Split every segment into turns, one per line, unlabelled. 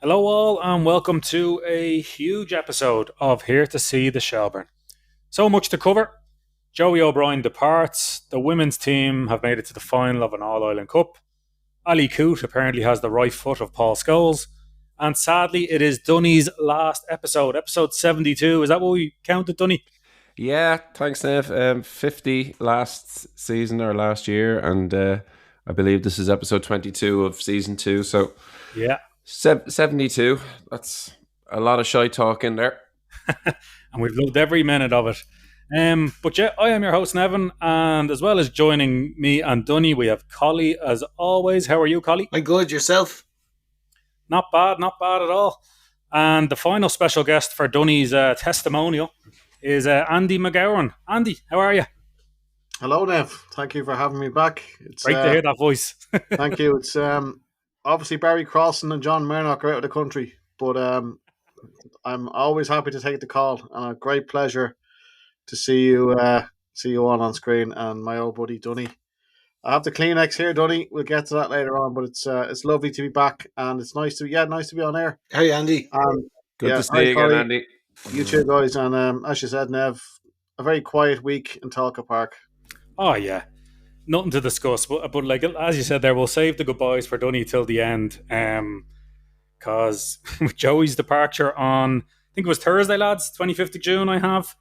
Hello, all, and welcome to a huge episode of Here to See the Shelburne. So much to cover. Joey O'Brien departs. The women's team have made it to the final of an All Ireland Cup. Ali Coote apparently has the right foot of Paul Scholes. And sadly, it is Dunny's last episode 72. Is that what we counted, Dunny?
Yeah, thanks, Nev. 50 last season or last year, and I believe this is episode 22 of season 2. So
Yeah.
72. That's a lot of shy talk in there.
And we've loved every minute of it. But yeah, I am your host, Nevin, and as well as joining me and Dunny, we have Collie as always. How are you, Collie?
I'm good, yourself?
Not bad at all. And the final special guest for Dunny's testimonial is Andy McGowan. Andy, how are you?
Hello, Nev. Thank you for having me back. It's
Great to hear that voice.
Thank you. It's obviously Barry Crossan and John Murdoch are out of the country, but I'm always happy to take the call, and a great pleasure to see you on screen, and my old buddy Dunny. I have the Kleenex here, Dunny. We'll get to that later on, but it's lovely to be back, and it's nice to be on air.
Hey, Andy.
Good to see you again, Andy.
You too, guys. And as you said, Nev, a very quiet week in Talca Park.
Oh, yeah. Nothing to discuss. But like, as you said there, we'll save the goodbyes for Dunny till the end. Because with Joey's departure on, I think it was Thursday, lads, 25th of June, I have.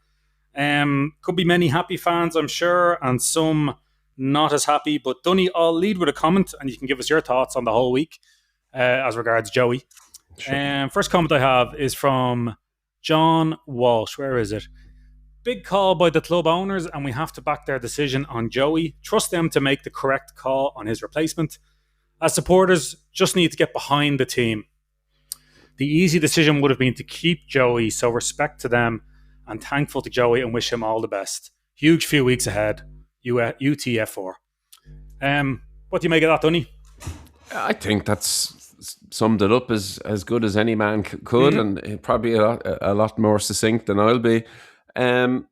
Could be many happy fans, I'm sure, and some not as happy. But Dunny, I'll lead with a comment, and you can give us your thoughts on the whole week as regards Joey.
Sure.
First comment I have is from John Walsh. Where is it? Big call by the club owners, and we have to back their decision on Joey. Trust them to make the correct call on his replacement. As supporters, just need to get behind the team. The easy decision would have been to keep Joey, so respect to them and thankful to Joey and wish him all the best. Huge few weeks ahead. UTF4. What do you make of that, Dunny?
I think that's summed it up as good as any man could, and probably a lot more succinct than I'll be. I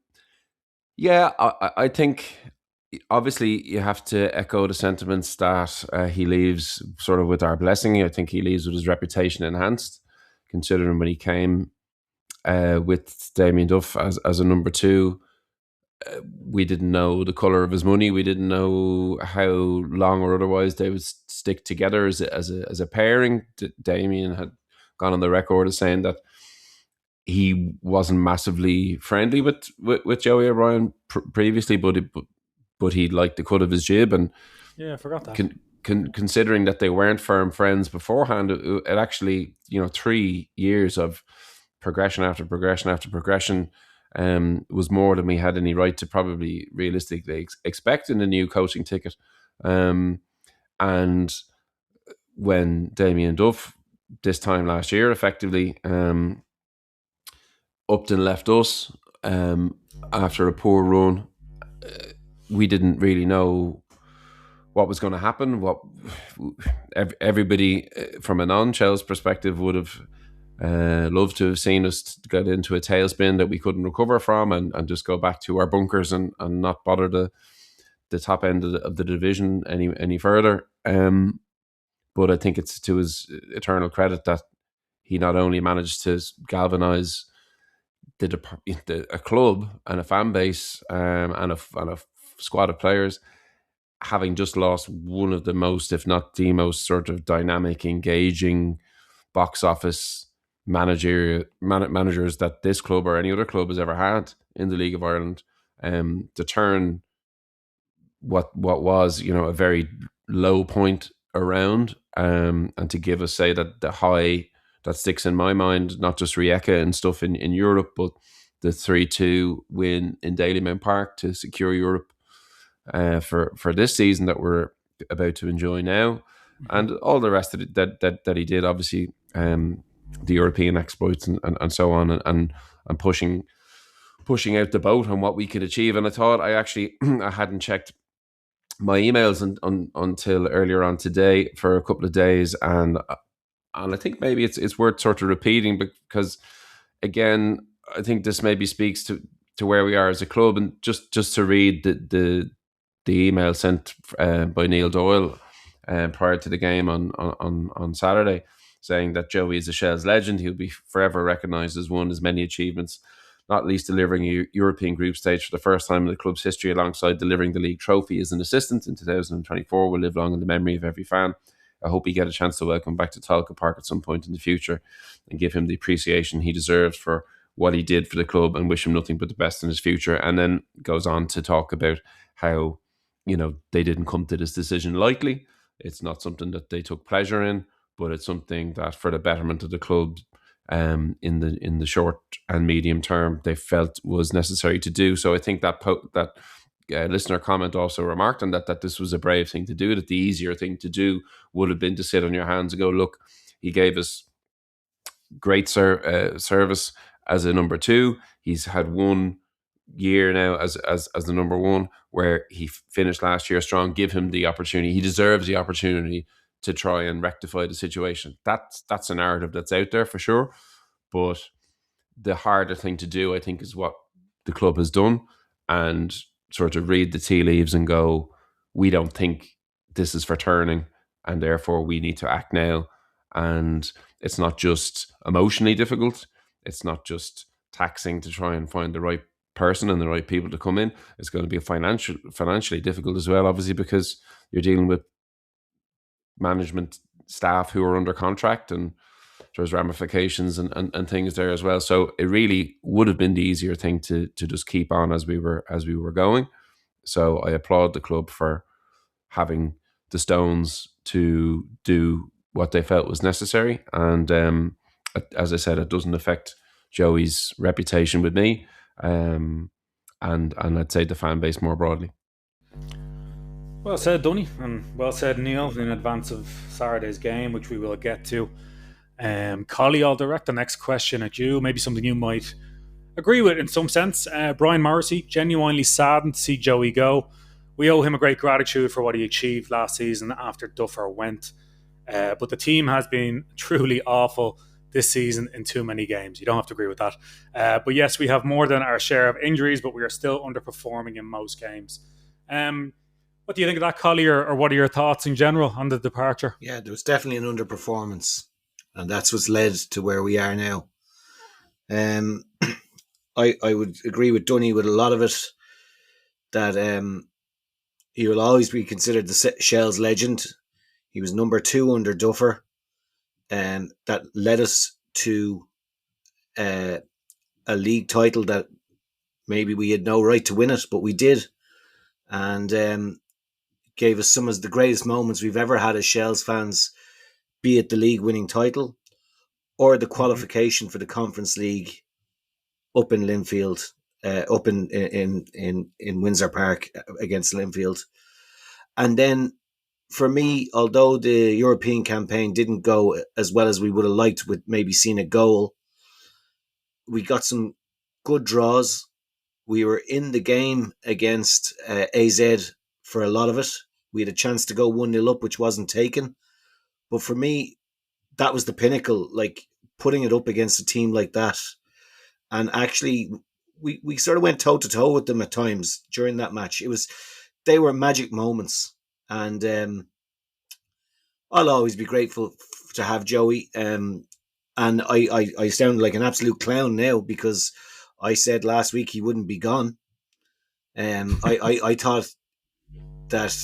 think obviously you have to echo the sentiments that he leaves sort of with our blessing. I think he leaves with his reputation enhanced, considering when he came with Damien Duff as a number 2. We didn't know the colour of his money. We didn't know how long or otherwise they would stick together as a pairing. Damien had gone on the record as saying that he wasn't massively friendly with Joey O'Brien previously, but he liked the cut of his jib, and
yeah, I forgot that.
Considering that they weren't firm friends beforehand, it actually 3 years of progression after progression after progression was more than we had any right to probably realistically expect in the new coaching ticket. And when Damien Duff this time last year effectively Upton left us after a poor run, we didn't really know what was going to happen. What everybody from a non-Chelsea perspective would have loved to have seen us get into a tailspin that we couldn't recover from, and just go back to our bunkers and not bother the top end of the division any further. But I think it's to his eternal credit that he not only managed to galvanise a club and a fan base and a squad of players, having just lost one of the most, if not the most, sort of dynamic, engaging box office managers that this club or any other club has ever had in the League of Ireland, to turn what was a very low point around, and to give us, say, that the high that sticks in my mind, not just Rijeka and stuff in Europe, but the 3-2 win in Dalymount Park to secure Europe for this season that we're about to enjoy now, and all the rest of it that he did, obviously, the European exploits and so on, and pushing out the boat on what we could achieve. And I thought I hadn't checked my emails until earlier on today for a couple of days, and I think maybe it's worth sort of repeating, because again, I think this maybe speaks to where we are as a club. And just to read the email sent by Neil Doyle prior to the game on Saturday. saying that Joey is a Shels legend. He'll be forever recognised as one, as many achievements, not least delivering a European group stage for the first time in the club's history, alongside delivering the league trophy as an assistant in 2024, will live long in the memory of every fan. I hope we get a chance to welcome back to Talca Park at some point in the future and give him the appreciation he deserves for what he did for the club, and wish him nothing but the best in his future. And then goes on to talk about how, they didn't come to this decision lightly. It's not something that they took pleasure in, but it's something that, for the betterment of the club, in the short and medium term, they felt was necessary to do. So I think that listener comment also remarked on that this was a brave thing to do, that the easier thing to do would have been to sit on your hands and go, look, he gave us great service as a number two. He's had 1 year now as the number one, where he finished last year strong. Give him the opportunity. He deserves the opportunity to try and rectify the situation. That's a narrative that's out there for sure. But the harder thing to do, I think, is what the club has done, and sort of read the tea leaves and go, we don't think this is for turning, and therefore we need to act now. And it's not just emotionally difficult. It's not just taxing to try and find the right person and the right people to come in. It's going to be financially difficult as well, obviously, because you're dealing with management staff who are under contract, and there's ramifications and things there as well. So it really would have been the easier thing to just keep on as we were going. So I applaud the club for having the stones to do what they felt was necessary. And as I said, it doesn't affect Joey's reputation with me, and I'd say the fan base more broadly.
Well said, Dunny, and well said, Neil, in advance of Saturday's game, which we will get to. Collie, I'll direct the next question at you. Maybe something you might agree with in some sense. Brian Morrissey, genuinely saddened to see Joey go. We owe him a great gratitude for what he achieved last season after Duffer went. But the team has been truly awful this season in too many games. You don't have to agree with that. But yes, we have more than our share of injuries, but we are still underperforming in most games. What do you think of that, Collie, or what are your thoughts in general on the departure?
Yeah, there was definitely an underperformance, and that's what's led to where we are now. I would agree with Dunny with a lot of it, that he will always be considered the Shels legend. He was number 2 under Duffer, and that led us to a league title that maybe we had no right to win it, but we did, and gave us some of the greatest moments we've ever had as Shels fans, be it the league winning title or the qualification for the Conference League up in Linfield, up in Windsor Park against Linfield. And then for me, although the European campaign didn't go as well as we would have liked, with maybe seeing a goal, we got some good draws. We were in the game against AZ for a lot of it. We had a chance to go 1-0 up, which wasn't taken. But for me, that was the pinnacle, like putting it up against a team like that. And actually, we sort of went toe-to-toe with them at times during that match. They were magic moments. And I'll always be grateful to have Joey. And I sound like an absolute clown now, because I said last week he wouldn't be gone. I thought that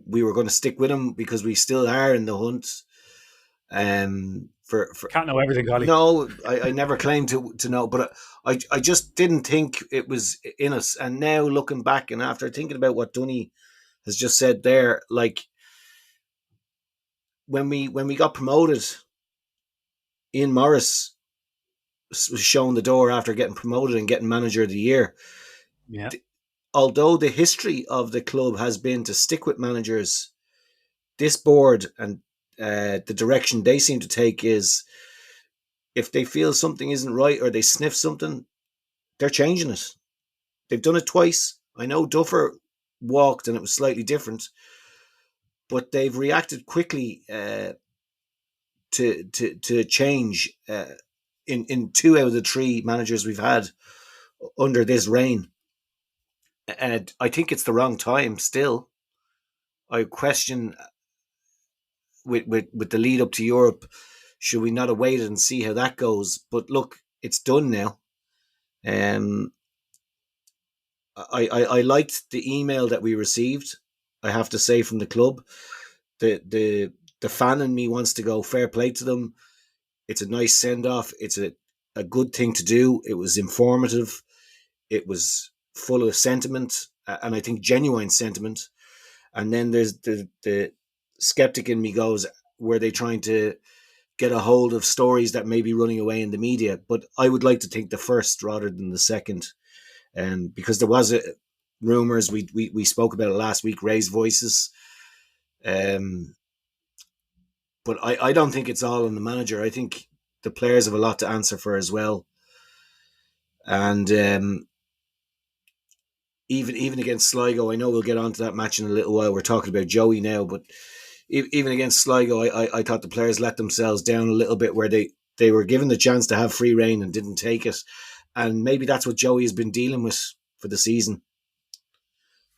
we were going to stick with him because we still are in the hunt.
Can't know everything, Collie.
No, I never claimed to know, but I just didn't think it was in us. And now looking back, and after thinking about what Dunny has just said there, like when we got promoted, Ian Morris was shown the door after getting promoted and getting manager of the year.
Yeah.
Although the history of the club has been to stick with managers, this board and the direction they seem to take is, if they feel something isn't right or they sniff something, they're changing it. They've done it twice. I know Duffer walked and it was slightly different, but they've reacted quickly to change in 2 out of the 3 managers we've had under this reign. And I think it's the wrong time still. I question with the lead up to Europe, should we not have waited and see how that goes? But look, it's done now. I liked the email that we received, I have to say, from the club. The fan in me wants to go fair play to them. It's a nice send off. It's a good thing to do. It was informative. It was full of sentiment, and I think genuine sentiment. And then there's the skeptic in me goes, were they trying to get a hold of stories that may be running away in the media? But I would like to think the first rather than the second. Because there was rumors, we spoke about it last week, raised voices. But I don't think it's all on the manager. I think the players have a lot to answer for as well. And even against Sligo, I know we'll get on to that match in a little while. We're talking about Joey now, but even against Sligo, I thought the players let themselves down a little bit, where they were given the chance to have free rein and didn't take it. And maybe that's what Joey has been dealing with for the season.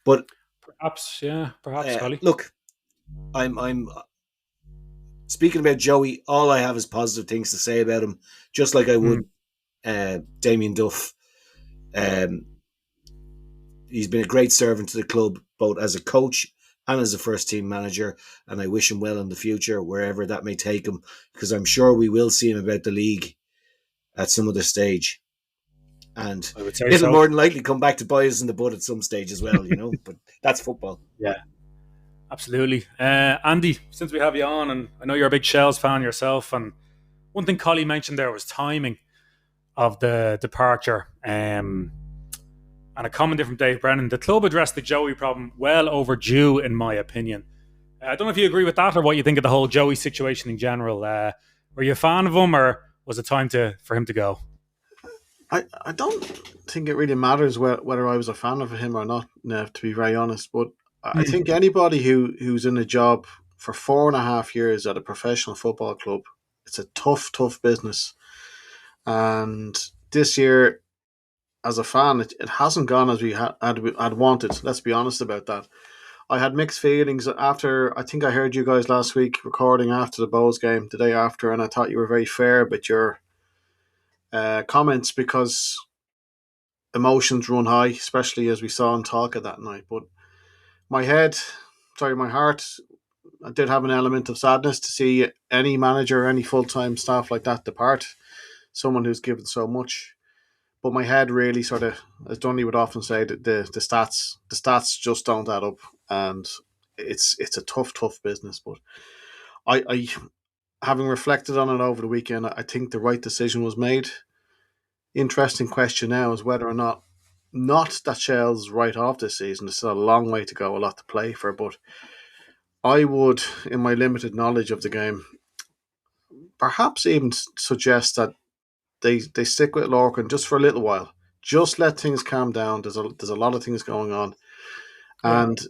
But
perhaps, Collie.
Look, I'm speaking about Joey. All I have is positive things to say about him, just like I would Damien Duff. He's been a great servant to the club, both as a coach and as a first team manager, and I wish him well in the future, wherever that may take him, because I'm sure we will see him about the league at some other stage. And it'll more than likely come back to bite us in the butt at some stage as well, but that's football.
Yeah, absolutely. Andy, since we have you on, and I know you're a big Shells fan yourself, and one thing Collie mentioned there was timing of the departure. And a comment from Dave Brennan, the club addressed the Joey problem well overdue, in my opinion. I don't know if you agree with that or what you think of the whole Joey situation in general. Were you a fan of him, or was it time for him to go?
I don't think it really matters whether I was a fan of him or not, Nev, to be very honest. But I think anybody who's in a job for 4.5 years at a professional football club, it's a tough business. And this year, as a fan, it hasn't gone as we had wanted. Let's be honest about that. I had mixed feelings after. I think I heard you guys last week recording after the Bows game, the day after, and I thought you were very fair about your comments, because emotions run high, especially as we saw in Talca that night. But my heart, I did have an element of sadness to see any manager, any full-time staff like that depart, someone who's given so much. But my head really sort of, as Dunny would often say, the stats just don't add up, and it's a tough business. But I having reflected on it over the weekend, I think the right decision was made. Interesting question now is whether or not that Shell's right off this season. It's still a long way to go, a lot to play for, but I would, in my limited knowledge of the game, perhaps even suggest that they stick with Lorcan just for a little while. Just let things calm down. There's a lot of things going on, and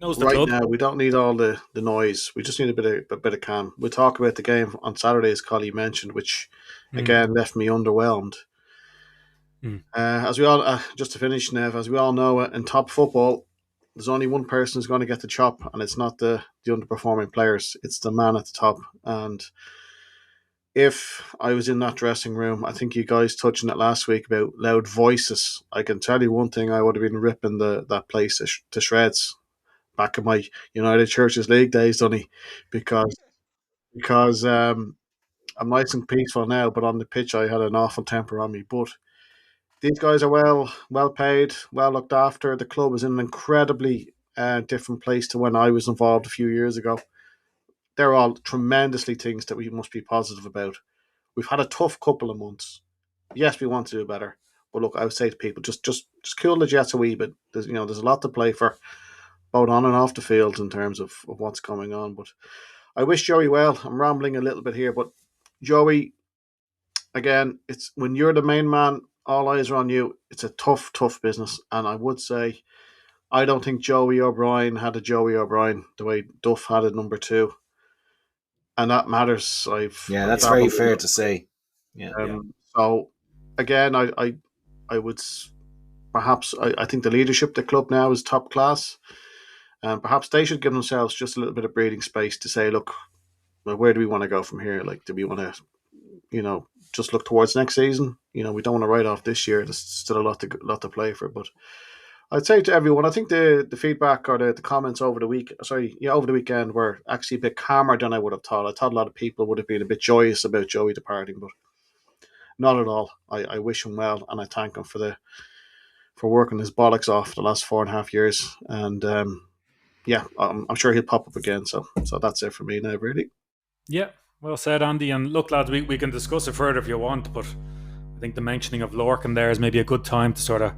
right now we don't need all the noise. We just need a bit of calm. We'll talk about the game on Saturday, as Collie mentioned, which again left me underwhelmed. As we all, just to finish, Nev, as we all know, in top football, there's only one person who's going to get the chop, and it's not the underperforming players. It's the man at the top. And if I was in that dressing room, I think you guys touching it last week about loud voices. I can tell you one thing: I would have been ripping that place to shreds back in my United Churches League days, Dunny, because I'm nice and peaceful now, but on the pitch I had an awful temper on me. But these guys are well paid, well looked after. The club is in an incredibly different place to when I was involved a few years ago. They're all tremendously things that we must be positive about. We've had a tough couple of months. Yes, we want to do better, but look, I would say to people, just cool the jets a wee bit. There's a lot to play for, both on and off the field, in terms of what's going on. But I wish Joey well. I'm rambling a little bit here, but Joey, again, it's when you're the main man, all eyes are on you. It's a tough business, and I would say I don't think Joey O'Brien had a Joey O'Brien the way Duff had it number 2, and that matters.
That's very fair to say.
So again, I would perhaps I think the leadership of the club now is top class. And perhaps they should give themselves just a little bit of breathing space to say, look, well, where do we want to go from here? Like, do we want to, just look towards next season? We don't want to write off this year. There's still a lot to play for. But I'd say to everyone, I think the feedback or the comments over the weekend were actually a bit calmer than I would have thought. I thought a lot of people would have been a bit joyous about Joey departing, but not at all. I wish him well, and I thank him for working his bollocks off the last 4.5 years. And I'm sure he'll pop up again. So that's it for me now, really.
Yeah, well said, Andy. And look, lads, we can discuss it further if you want, but I think the mentioning of Lorcan there is maybe a good time to sort of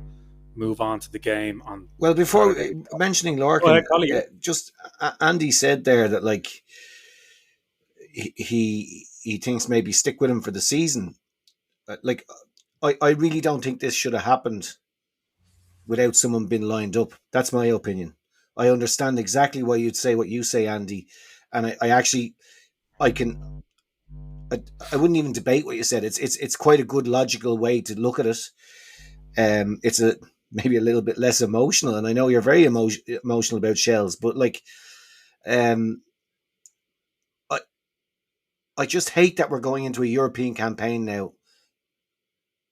move on to the game.
Well, before mentioning Lorcan, just Andy said there that like he thinks maybe stick with him for the season. Like, I really don't think this should have happened without someone being lined up. That's my opinion. I understand exactly why you'd say what you say, Andy, and I wouldn't even debate what you said. It's quite a good logical way to look at it. It's maybe a little bit less emotional, and I know you're very emotional about Shells, but like, I just hate that we're going into a European campaign now,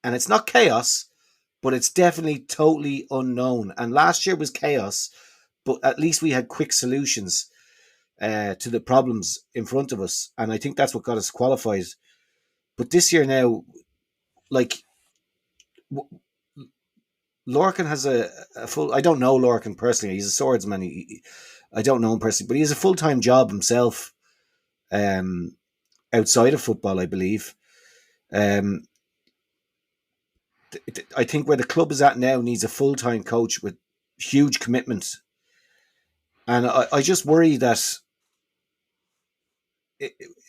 and it's not chaos, but it's definitely totally unknown. And last year was chaos, but at least we had quick solutions to the problems in front of us, and I think that's what got us qualified. But this year now, like, Lorcan has a full... I don't know Lorcan personally. He's a swordsman. I don't know him personally, but he has a full-time job himself outside of football, I believe. I think where the club is at now needs a full-time coach with huge commitment. And I just worry that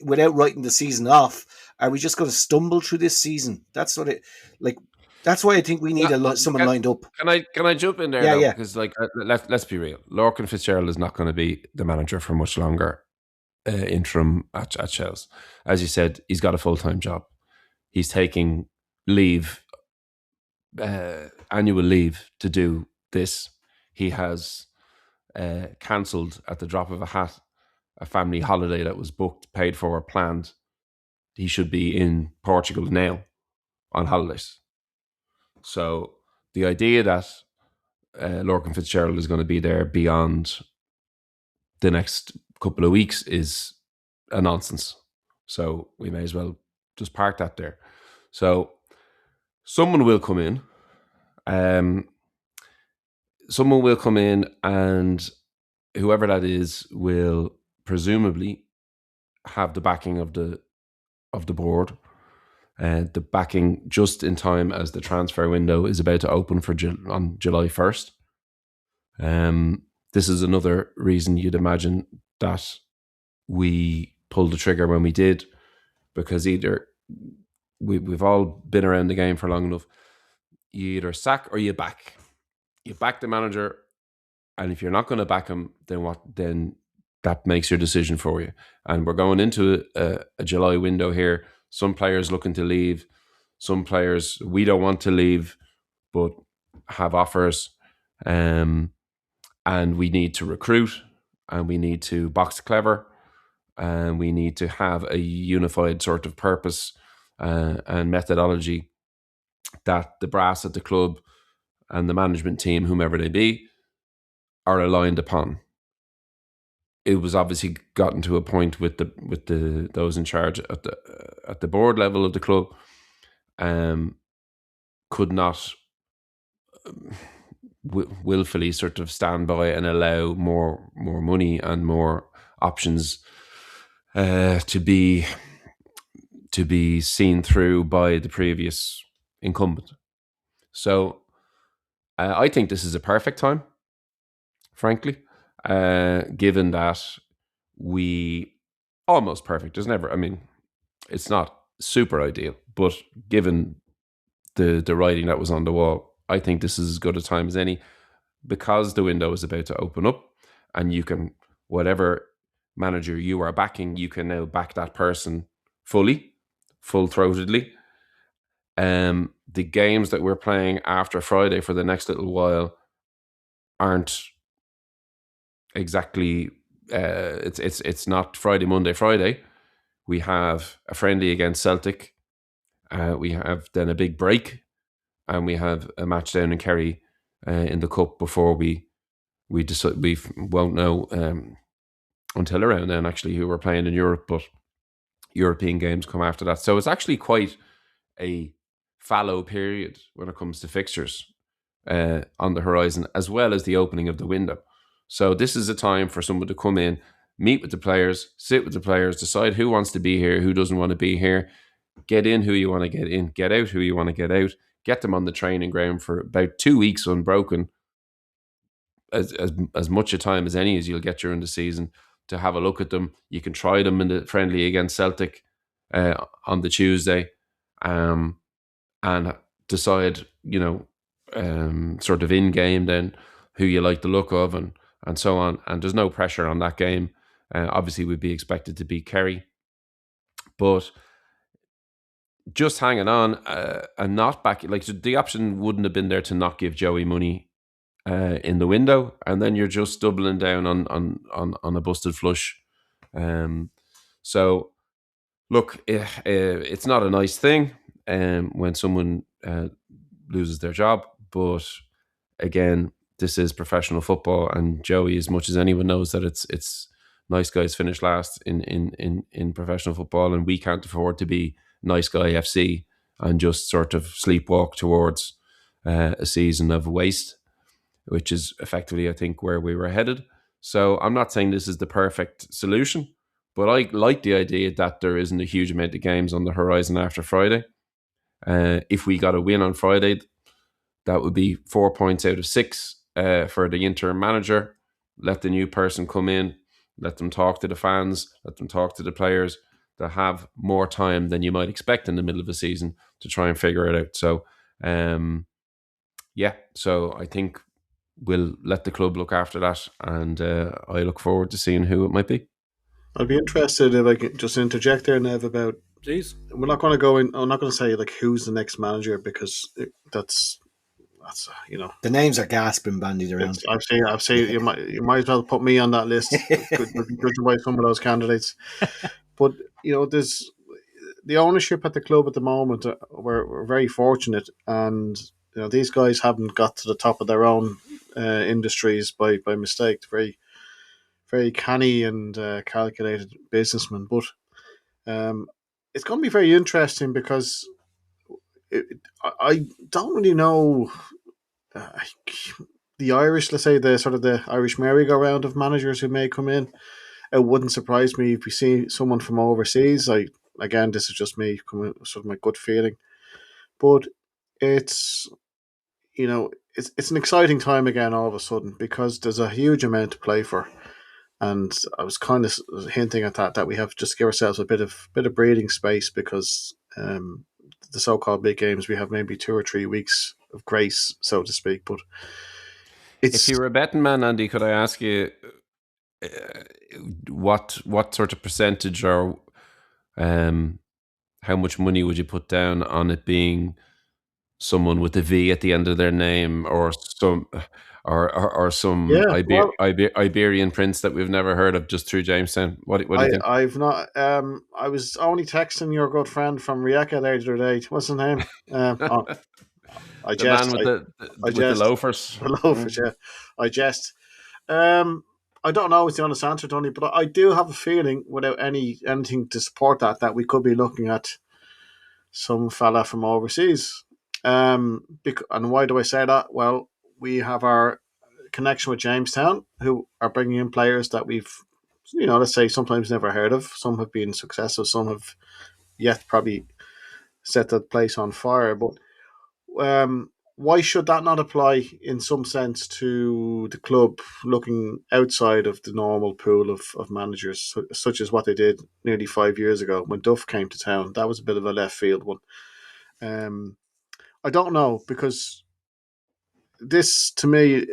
without writing the season off, are we just going to stumble through this season? That's what that's why I think we need someone lined up.
Can I jump in there? Yeah. Because let's be real. Lorcan Fitzgerald is not going to be the manager for much longer. Interim at Shells. As you said, he's got a full-time job. He's taking leave, annual leave to do this. He has cancelled at the drop of a hat a family holiday that was booked, paid for, planned. He should be in Portugal now on holidays. So the idea that Lorcan Fitzgerald is going to be there beyond the next couple of weeks is a nonsense. So we may as well just park that there. So someone will come in. Someone will come in, and whoever that is will presumably have the backing of the board, the backing just in time as the transfer window is about to open on July 1st. This is another reason you'd imagine that we pulled the trigger when we did, because either we've all been around the game for long enough. You either sack or you back. You back the manager, and if you're not going to back him, then that makes your decision for you. And we're going into a July window here. Some players looking to leave, some players we don't want to leave, but have offers. And we need to recruit, and we need to box clever, and we need to have a unified sort of purpose and methodology that the brass at the club and the management team, whomever they be, are aligned upon. It was obviously gotten to a point with the those in charge at the board level of the club, could not willfully sort of stand by and allow more money and more options to be seen through by the previous incumbent. So I think this is a perfect time, frankly, given that we almost perfect. There's never, I mean, it's not super ideal, but given the writing that was on the wall, I think this is as good a time as any, because the window is about to open up, and you can, whatever manager you are backing, you can now back that person fully, full-throatedly. The games that we're playing after Friday for the next little while aren't exactly. It's not Friday, Monday, Friday. We have a friendly against Celtic. We have then a big break, and we have a match down in Kerry in the cup before we decide. We won't know until around then actually who we're playing in Europe, but European games come after that. So it's actually quite a fallow period when it comes to fixtures on the horizon, as well as the opening of the window. So this is a time for someone to come in, meet with the players, sit with the players, decide who wants to be here, who doesn't want to be here, get in who you want to get in, get out who you want to get out, get them on the training ground for about 2 weeks unbroken, as much a time as any as you'll get during the season to have a look at them. You can try them in the friendly against Celtic on the Tuesday, and decide, sort of in game then who you like the look of and so on. And there's no pressure on that game. Obviously, we'd be expected to beat Kerry, but just hanging on and not back. Like the option wouldn't have been there to not give Joey money in the window, and then you're just doubling down on a busted flush. So look, it's not a nice thing when someone loses their job, but again, this is professional football, and Joey, as much as anyone, knows that it's nice guys finish last in professional football, and we can't afford to be nice guy FC and just sort of sleepwalk towards a season of waste, which is effectively, I think, where we were headed. So I'm not saying this is the perfect solution, but I like the idea that there isn't a huge amount of games on the horizon after Friday. If we got a win on Friday, that would be 4 points out of 6 for the interim manager. Let the new person come in, let them talk to the fans, let them talk to the players. They'll have more time than you might expect in the middle of a season to try and figure it out. So, so I think we'll let the club look after that, and I look forward to seeing who it might be.
I'd be interested if I could just interject there, Nev, about.
Please.
We're not going to go in. I'm not going to say like who's the next manager, because that's
the names are gasping bandied around.
I've seen you might as well put me on that list. Judging by some of those candidates, but there's the ownership at the club at the moment. We're very fortunate, and these guys haven't got to the top of their own industries by mistake. Very, very canny and calculated businessmen. But it's going to be very interesting because I don't really know the Irish, let's say the sort of the Irish merry-go-round of managers who may come in. It wouldn't surprise me if we see someone from overseas. Again, this is just me coming, sort of my gut feeling, but it's it's an exciting time again all of a sudden, because there's a huge amount to play for. And I was kind of hinting at that we have to just give ourselves a bit of breathing space, because the so-called big games, we have maybe 2 or 3 weeks of grace, so to speak. But
if you were a betting man, Andy, could I ask you what sort of percentage or how much money would you put down on it being someone with a V at the end of their name, or some Iberian prince that we've never heard of just through Jamestown? What do you think?
I've not. I was only texting your good friend from Rijeka the other day. What's his name? I jest.
Man with the loafers.
The loafers, yeah. I jest. I don't know is the honest answer, Tony, but I do have a feeling, without anything to support that we could be looking at some fella from overseas. And why do I say that? Well, we have our connection with Jamestown, who are bringing in players that we've, let's say sometimes never heard of. Some have been successful, some have yet probably set that place on fire. But why should that not apply in some sense to the club looking outside of the normal pool of managers, such as what they did nearly 5 years ago when Duff came to town? That was a bit of a left field one. I don't know, because this to me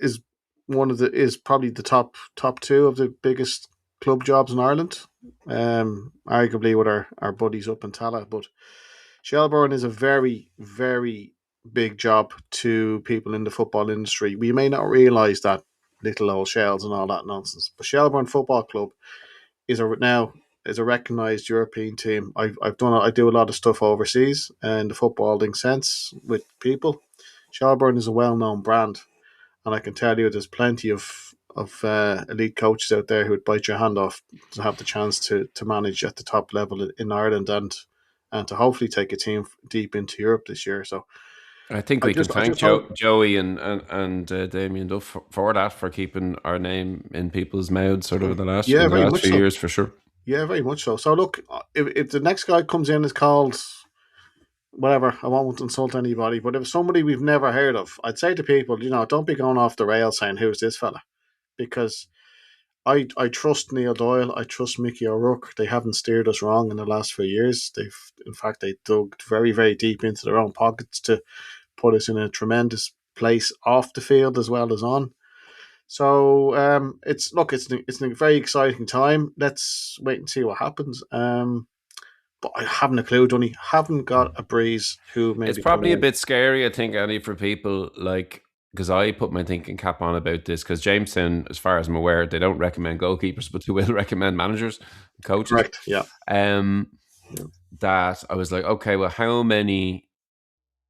is probably the top 2 of the biggest club jobs in Ireland, arguably with our buddies up in Tala. But Shelbourne is a very, very big job to people in the football industry. We may not realise that little old Shells and all that nonsense. But Shelbourne Football Club is a recognised European team. I do a lot of stuff overseas in the footballing sense with people. Shelbourne is a well known brand, and I can tell you there's plenty of elite coaches out there who would bite your hand off to have the chance to manage at the top level in Ireland and to hopefully take a team deep into Europe this year. So
I think
I
we can
just I
thank
just hope
Joey and Damien Duff for that, for keeping our name in people's mouths sort of in the last
very much
few
so.
years, for sure.
Yeah, very much so. So look, if the next guy comes in is called whatever, I won't insult anybody, but if somebody we've never heard of, I'd say to people, don't be going off the rails saying who's this fella, because I trust Neil Doyle, I trust Mickey O'Rourke. They haven't steered us wrong in the last few years. They dug very, very deep into their own pockets to put us in a tremendous place off the field as well as on. So it's a very exciting time. Let's wait and see what happens. But I haven't a clue, Dunny. Haven't got a breeze who maybe
It's probably a
in.
bit scary, I think, Andy, for people because I put my thinking cap on about this, because Jamestown, as far as I'm aware, they don't recommend goalkeepers, but they will recommend managers, coaches.
Correct. Yeah.
That I was like, okay, well, how many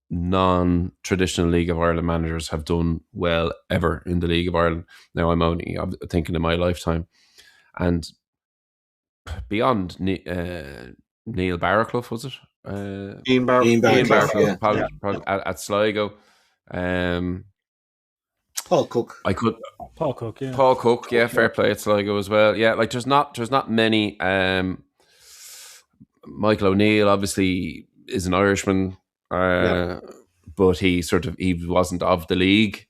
non-traditional League of Ireland managers have done well ever in the League of Ireland? Now I'm thinking in my lifetime, and beyond Neil Barraclough, was it?
Ian Barraclough,
at Sligo.
Paul Cook.
Paul Cook, yeah.
Paul Cook, yeah, fair play at Sligo as well. Yeah, like there's not many. Michael O'Neill obviously is an Irishman, but he wasn't of the league.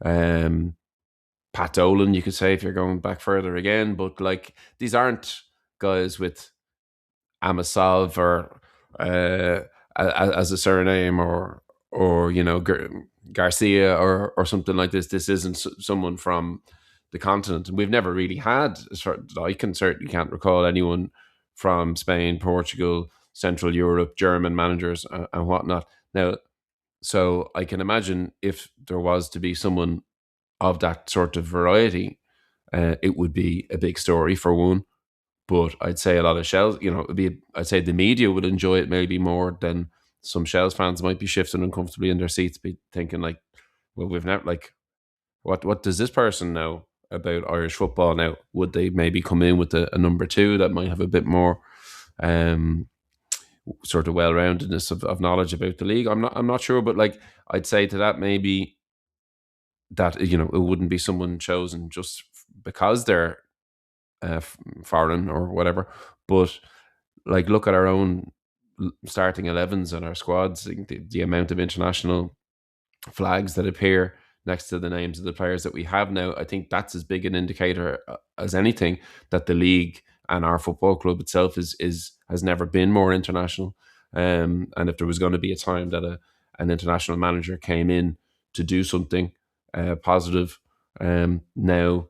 Pat Dolan, you could say, if you're going back further again, but like these aren't guys with Amasav or as a surname or Garcia or something like this. This isn't someone from the continent, and we've never really had. I certainly can't recall anyone from Spain, Portugal, Central Europe, German managers and whatnot. Now, so I can imagine if there was to be someone of that sort of variety, it would be a big story for one. But I'd say a lot of Shells, I'd say the media would enjoy it maybe more than some Shells fans might be shifting uncomfortably in their seats, be thinking like, well, we've never what does this person know about Irish football now? Would they maybe come in with a number two that might have a bit more sort of well-roundedness of knowledge about the league? I'm not sure, but like I'd say to that maybe that it wouldn't be someone chosen just because they're foreign or whatever, but like look at our own starting 11s and our squads, the amount of international flags that appear next to the names of the players that we have now. I think that's as big an indicator as anything that the league and our football club itself has never been more international. And if there was going to be a time that an international manager came in to do something positive, now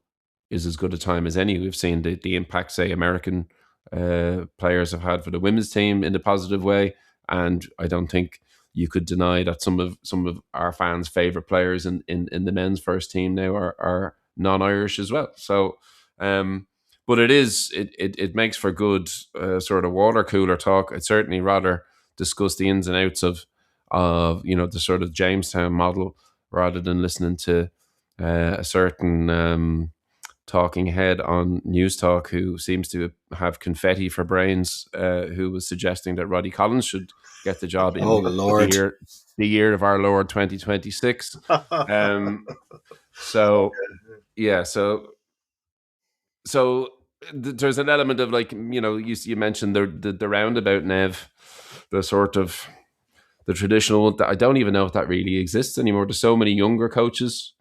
is as good a time as any. We've seen the impact, say, American players have had for the women's team in a positive way, and I don't think you could deny that some of our fans' favourite players in the men's first team now are non-Irish as well. So, but it makes for good sort of water cooler talk. I'd certainly rather discuss the ins and outs of the sort of Jamestown model rather than listening to a certain talking head on News Talk who seems to have confetti for brains, who was suggesting that Roddy Collins should get the job in the year of our Lord 2026. So there's an element of like, you mentioned the roundabout, Nev, the sort of the traditional. I don't even know if that really exists anymore. There's so many younger coaches.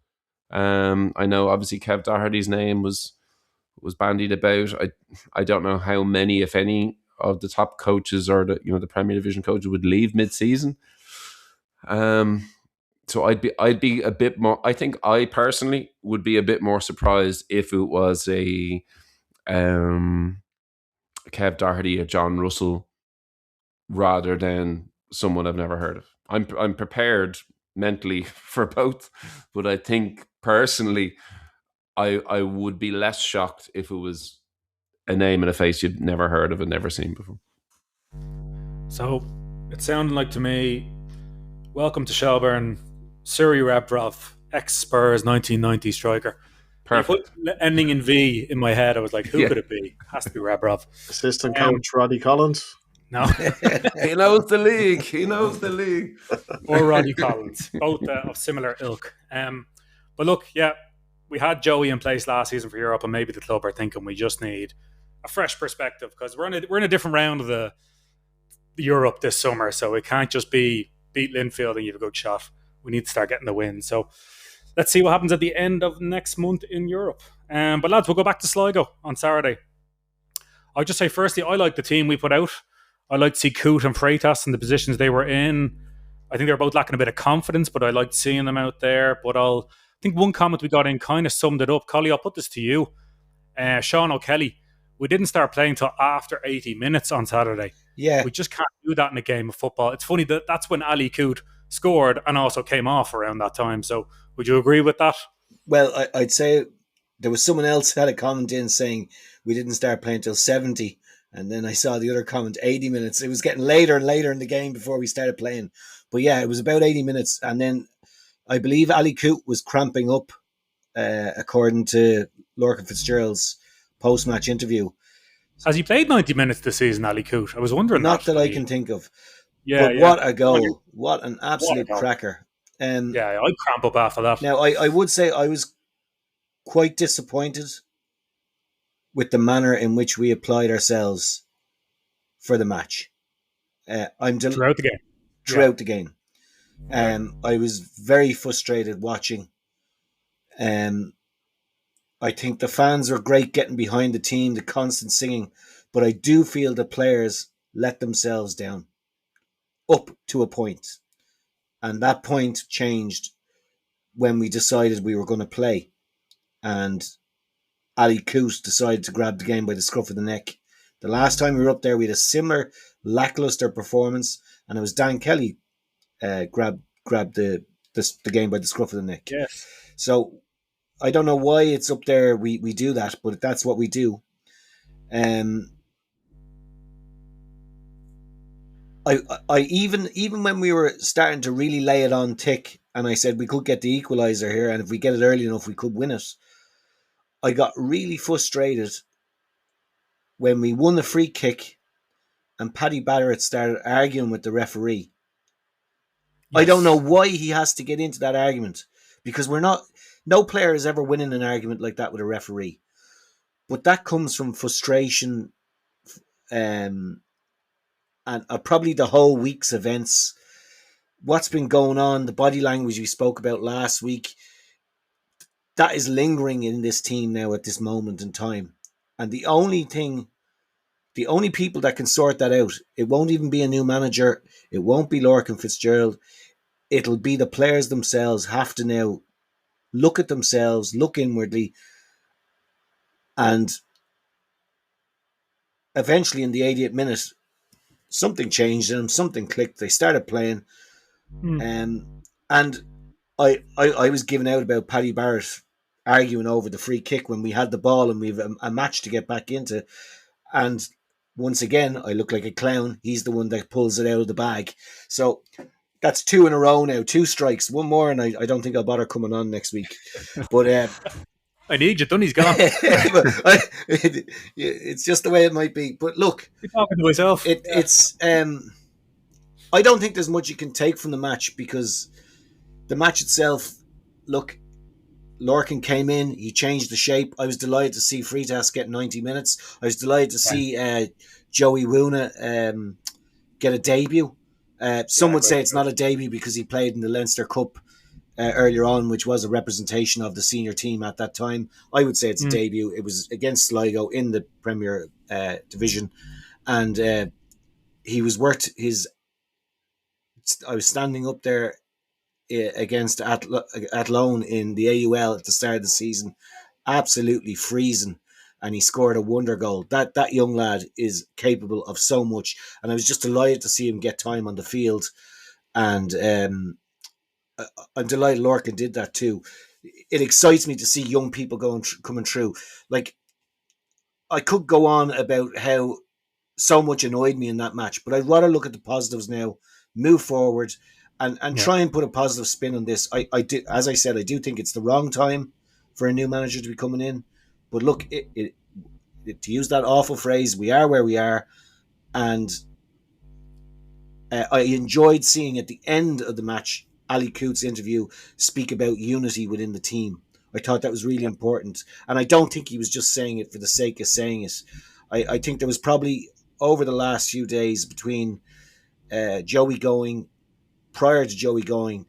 I know obviously Kev Doherty's name was bandied about. I don't know how many, if any, of the top coaches or the Premier Division coaches would leave mid-season. So I'd be a bit more. I think I personally would be a bit more surprised if it was a Kev Doherty or John Russell rather than someone I've never heard of. I'm prepared mentally for both, but I think personally I would be less shocked if it was a name and a face you'd never heard of and never seen before.
So it sounded like to me, welcome to Shelburne, Suri Rebrov, ex-Spurs 1990 striker.
Perfect.
You put ending in V in my head. I was like, who could it be? Has to be Rebrov.
Assistant coach Roddy Collins.
No.
He knows the league. He knows the league.
Or Roddy Collins. Both of similar ilk. But look, yeah, we had Joey in place last season for Europe, and maybe the club are thinking we just need a fresh perspective because we're in a different round of the Europe this summer, so it can't just be beat Linfield and you have a good shot. We need to start getting the win. So let's see what happens at the end of next month in Europe. But lads, we'll go back to Sligo on Saturday. I'll just say firstly, I like the team we put out. I like to see Coote and Freitas in the positions they were in. I think they were both lacking a bit of confidence, but I liked seeing them out there. But I think one comment we got in kind of summed it up. Collie, I'll put this to you. Sean O'Kelly, we didn't start playing till after 80 minutes on Saturday.
Yeah.
We just can't do that in a game of football. It's funny that that's when Ali Coote scored and also came off around that time. So would you agree with that?
Well, I'd say there was someone else had a comment in saying we didn't start playing till 70. And then I saw the other comment, 80 minutes. It was getting later and later in the game before we started playing. But yeah, it was about 80 minutes. And then I believe Ali Coote was cramping up, according to Lorcan Fitzgerald's post-match interview.
Has he played 90 minutes this season, Ali Coote? I was wondering.
Not that I can think of.
Yeah,
but what a goal. What an absolute cracker.
Yeah, I'd cramp up after that.
Now, I would say I was quite disappointed with the manner in which we applied ourselves for the match.
Throughout the game.
Throughout the game. I was very frustrated watching. I think the fans are great getting behind the team, the constant singing, but I do feel the players let themselves down up to a point. And that point changed when we decided we were going to play. And Ali Coote decided to grab the game by the scruff of the neck. The last time we were up there, we had a similar lackluster performance, and it was Dan Kelly grabbed the game by the scruff of the neck.
Yes.
So I don't know why it's up there. We do that, but that's what we do. I even when we were starting to really lay it on thick, and I said we could get the equaliser here, and if we get it early enough, we could win it. I got really frustrated when we won the free kick, and Paddy Barrett started arguing with the referee. Yes. I don't know why he has to get into that argument, because no player is ever winning an argument like that with a referee. But that comes from frustration, and probably the whole week's events, what's been going on, the body language we spoke about last week, that is lingering in this team now at this moment in time. And the only people that can sort that out, it won't even be a new manager, it won't be Lorcan Fitzgerald, it'll be the players themselves have to now look at themselves, look inwardly, and eventually in the 80th minute, something changed in them, something clicked, they started playing. And I was giving out about Paddy Barrett arguing over the free kick when we had the ball and we've a match to get back into. And once again, I look like a clown. He's the one that pulls it out of the bag. So that's 2 in a row now, 2 strikes, 1 more, and I don't think I'll bother coming on next week. But
I need you, Dunny's gone.
It's just the way it might be. But look,
I'm talking to myself.
It's I don't think there's much you can take from the match, because the match itself, look, Lorcan came in, he changed the shape. I was delighted to see Freitas get 90 minutes. I was delighted to see Joey Woona get a debut. Some would say it's not a debut because he played in the Leinster Cup earlier on, which was a representation of the senior team at that time. I would say it's a debut. It was against Sligo in the Premier Division, and he was worth his. I was standing up there against Athlone in the AUL at the start of the season, absolutely freezing, and he scored a wonder goal. That young lad is capable of so much, and I was just delighted to see him get time on the field, and I'm delighted Lorcan did that too. it excites me to see young people coming through. Like, I could go on about how so much annoyed me in that match, but I'd rather look at the positives now, move forward, and try and put a positive spin on this. I do, as I said, I do think it's the wrong time for a new manager to be coming in. But look, to use that awful phrase, we are where we are, and I enjoyed seeing at the end of the match Ali Coote's interview speak about unity within the team. I thought that was really important, and I don't think he was just saying it for the sake of saying it. I think there was probably over the last few days between Joey going, prior to Joey going,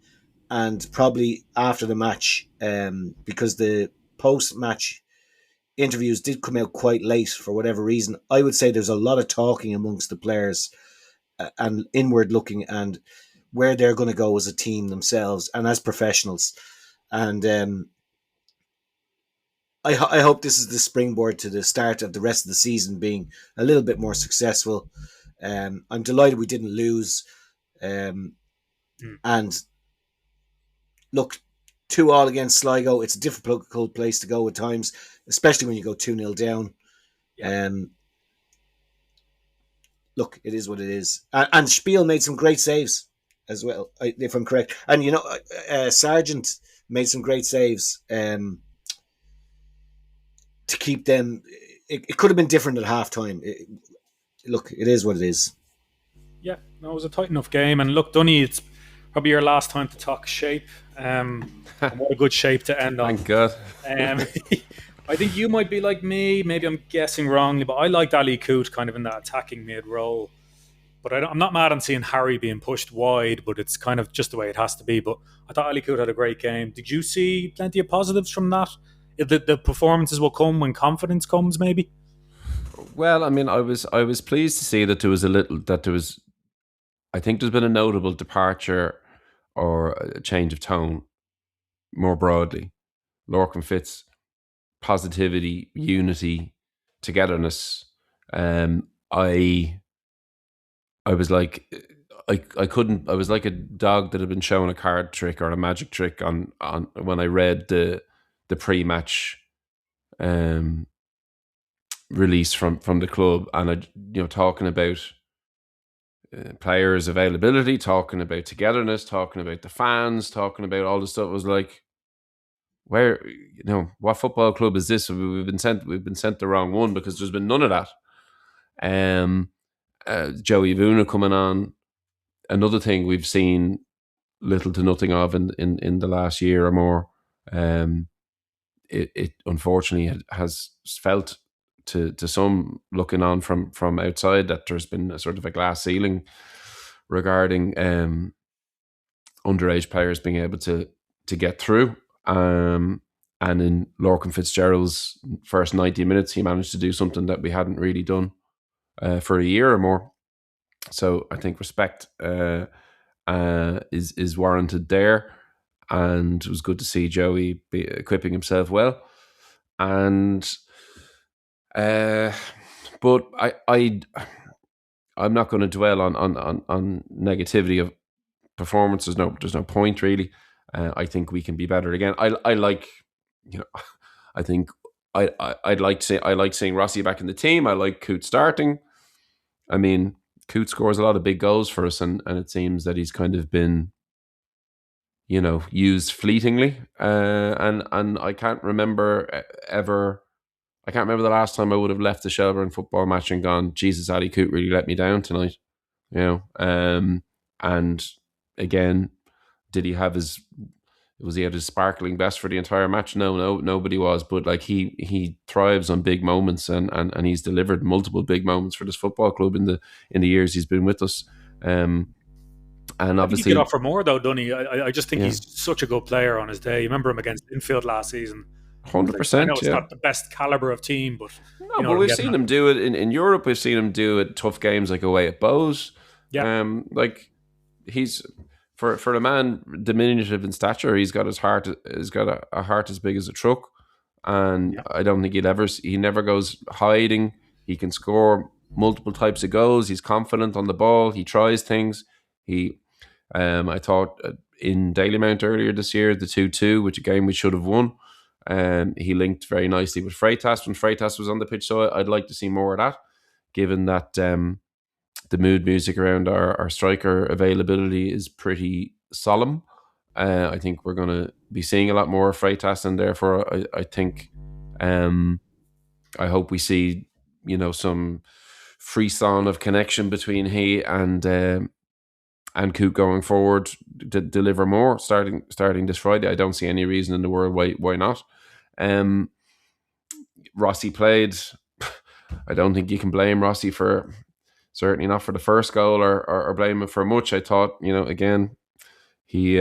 and probably after the match, because the post-match interviews did come out quite late for whatever reason. I would say there's a lot of talking amongst the players and inward looking and where they're going to go as a team themselves and as professionals. And I hope this is the springboard to the start of the rest of the season being a little bit more successful. I'm delighted we didn't lose. And look, 2-2 against Sligo, it's a difficult place to go at times, especially when you go 2-0 down. Look, it is what it is. And Spiel made some great saves as well, if I'm correct. And, you know, Sargent made some great saves to keep them. It could have been different at halftime. Look, it is what it is.
Yeah, no, it was a tight enough game. And look, Dunny, it's probably your last time to talk shape. And what a good shape to end on.
Thank God.
I think you might be like me. Maybe I'm guessing wrongly, but I liked Ali Coote kind of in that attacking mid role. But I'm not mad on seeing Harry being pushed wide, but it's kind of just the way it has to be. But I thought Ali Coote had a great game. Did you see plenty of positives from that? The performances will come when confidence comes, maybe?
Well, I mean, I was pleased to see that I think there's been a notable departure or a change of tone more broadly. Lorcan Fitz, positivity, unity, togetherness. I was like, I was like a dog that had been shown a card trick or a magic trick on when I read the pre-match release from the club, and talking about players' availability, talking about togetherness, talking about the fans, talking about all the stuff. It was like, where, what football club is this? We've been sent the wrong one, because there's been none of that. Joey Vuna coming on, another thing we've seen little to nothing of in the last year or more. It unfortunately has felt to some looking on from outside that there's been a sort of a glass ceiling regarding underage players being able to get through. And in Lorcan Fitzgerald's first 90 minutes, he managed to do something that we hadn't really done for a year or more. So I think respect is warranted there, and it was good to see Joey equipping himself well. And but I'm not going to dwell on negativity of performance. There's no point really. I think we can be better again. I like, I think I like seeing Rossi back in the team. I like Coote starting. I mean, Coote scores a lot of big goals for us, and it seems that he's kind of been, used fleetingly. And I can't remember the last time I would have left the Shelbourne football match and gone, Jesus, Ali Coote really let me down tonight. And again, did he have his sparkling best for the entire match? No, nobody was. But like he thrives on big moments, and he's delivered multiple big moments for this football club in the years he's been with us. And obviously,
he could offer more though, Dunny. I just think he's such a good player on his day. You remember him against Infield last season.
100%.
I know it's not the best caliber of team, but
but we've seen him do it in Europe. We've seen him do it tough games like away at Bows.
Yeah,
like he's for a man diminutive in stature, he's got a heart as big as a truck, and I don't think he never goes hiding. He can score multiple types of goals. He's confident on the ball. He tries things. I thought in Dalymount earlier this year, the 2-2, which a game we should have won. He linked very nicely with Freitas when Freitas was on the pitch, so I'd like to see more of that, given that the mood music around our striker availability is pretty solemn. I think we're going to be seeing a lot more of Freitas, and therefore I think I hope we see some frisson of connection between he and Coop going forward to deliver more starting this Friday. I don't see any reason in the world why not. Rossi played. I don't think you can blame Rossi for, certainly not for the first goal or blame him for much. I thought, again, he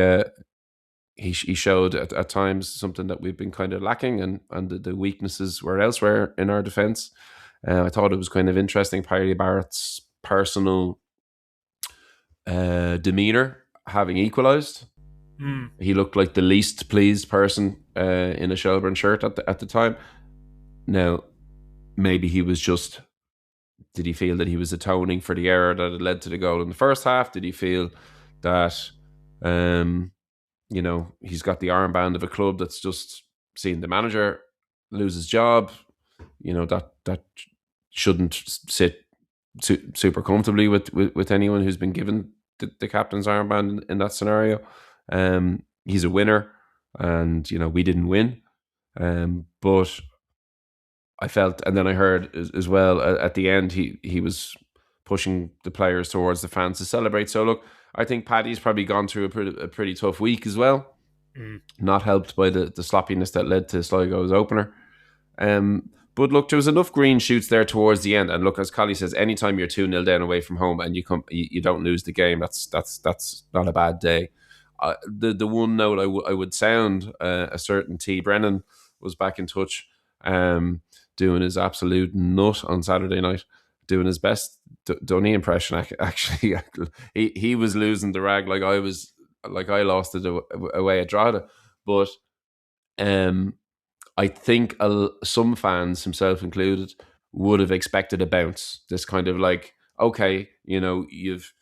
showed at times something that we've been kind of lacking, and the weaknesses were elsewhere in our defence. I thought it was kind of interesting, Paddy Barrett's personal demeanour having equalised. He looked like the least pleased person in a Shelburne shirt at the time. Now, maybe he was just... Did he feel that he was atoning for the error that had led to the goal in the first half? Did he feel that, he's got the armband of a club that's just seen the manager lose his job? That shouldn't sit super comfortably with anyone who's been given the captain's armband in that scenario. He's a winner, and we didn't win, but I felt, and then I heard as well at the end he was pushing the players towards the fans to celebrate. So look, I think Paddy's probably gone through a pretty tough week as well, not helped by the sloppiness that led to Sligo's opener. But look, there was enough green shoots there towards the end. And look, as Collie says, anytime you're 2-0 down away from home and you don't lose the game, that's not a bad day. The one note I would sound, a certain T. Brennan was back in touch, doing his absolute nut on Saturday night, doing his best Dunny impression. Actually, he was losing the rag like I lost it away at Drogheda. But I think some fans, himself included, would have expected a bounce. This kind of like, okay, you've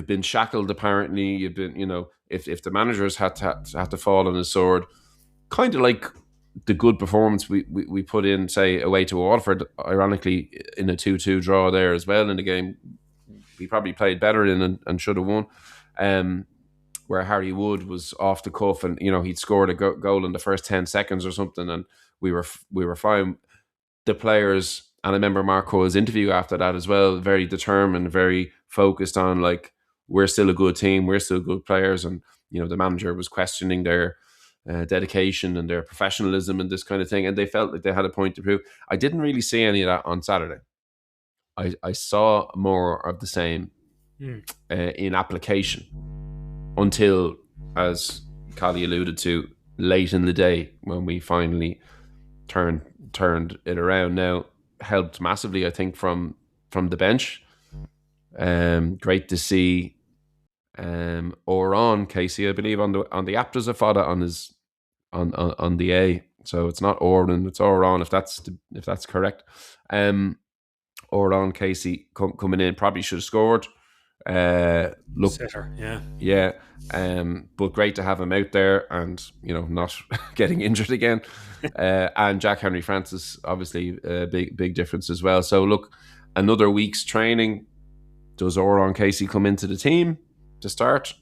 been shackled. Apparently, you've been, if the managers had to fall on his sword, kind of like the good performance we put in, say, away to Waterford, ironically in a 2-2 draw there as well in the game we probably played better in and should have won, where Harry Wood was off the cuff and he'd scored a goal in the first 10 seconds or something, and we were fine. The players, and I remember Marco's interview after that as well, very determined, very focused on like, we're still a good team, we're still good players, and the manager was questioning their dedication and their professionalism and this kind of thing, and they felt like they had a point to prove. I didn't really see any of that on Saturday. I saw more of the same in application, until, as Collie alluded to, late in the day when we finally turned it around. Now, helped massively, I think, from the bench. Great to see Oran Casey, I believe, on the app does a fodder on his on the A, so it's not Oran, it's Oran, if that's correct. Oran Casey coming in, probably should have scored. Look,
Sitter,
yeah. But great to have him out there and not getting injured again. And Jack Henry Francis, obviously, a big difference as well. So look, another week's training. Does Oran Casey come into the team to start?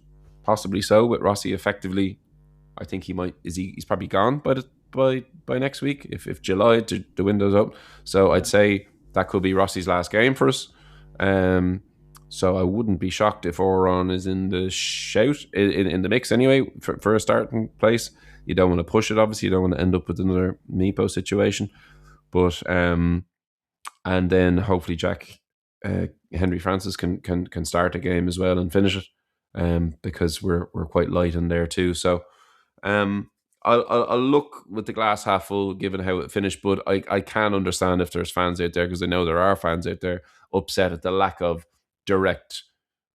Possibly so, with Rossi effectively. I think he might. He's probably gone by next week if July the window's up. So I'd say that could be Rossi's last game for us. So I wouldn't be shocked if Oran is in the shout in the mix anyway for a starting place. You don't want to push it, obviously. You don't want to end up with another Meepo situation. But and then hopefully Jack Henry Francis can start a game as well and finish it, because we're quite light in there too. So I'll look with the glass half full given how it finished, but I can understand if there's fans out there, because I know there are fans out there upset at the lack of direct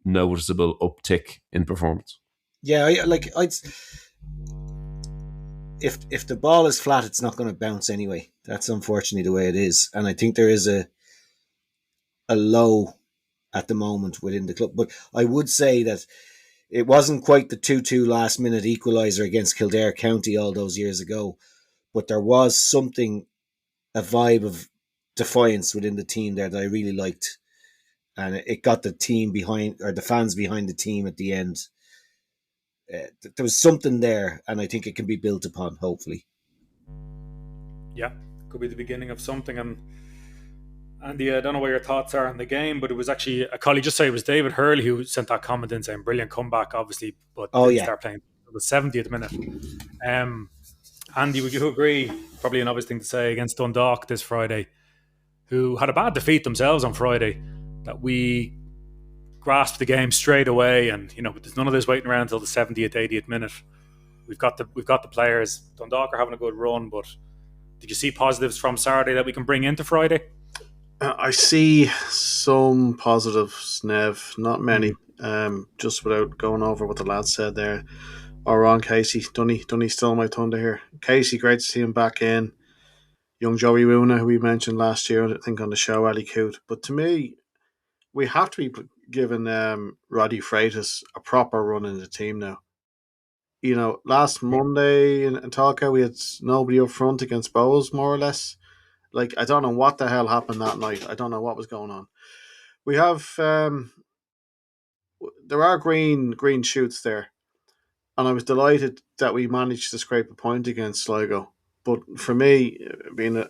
noticeable uptick in performance.
Yeah, if the ball is flat, it's not going to bounce anyway. That's unfortunately the way it is, and I think there is a low at the moment within the club. But I would say that It wasn't quite the 2-2 last minute equaliser against Kildare County all those years ago, but there was something, a vibe of defiance within the team there that I really liked. And it got the team behind, or the fans behind the team at the end. There was something there, and I think it can be built upon, hopefully.
Yeah, could be the beginning of something. And Andy, I don't know what your thoughts are on the game, but it was actually a colleague, just say it was David Hurley who sent that comment in saying brilliant comeback, obviously, but didn't start playing the 70th minute. Andy, would you agree? Probably an obvious thing to say against Dundalk this Friday, who had a bad defeat themselves on Friday, that we grasped the game straight away, and there's none of this waiting around until the 70th, 80th minute. We've got the players. Dundalk are having a good run, but did you see positives from Saturday that we can bring into Friday?
I see some positives, Nev. Not many. Just without going over what the lads said there. Or on Casey. Dunny stole my thunder here. Casey, great to see him back in. Young Joey Woona, who we mentioned last year, I think on the show, Ali Coote. But to me, we have to be giving Roddy Freitas a proper run in the team now. Last Monday in Talca, we had nobody up front against Bowes, more or less. Like, I don't know what the hell happened that night. I don't know what was going on. We have there are green shoots there, and I was delighted that we managed to scrape a point against Sligo. But for me, being a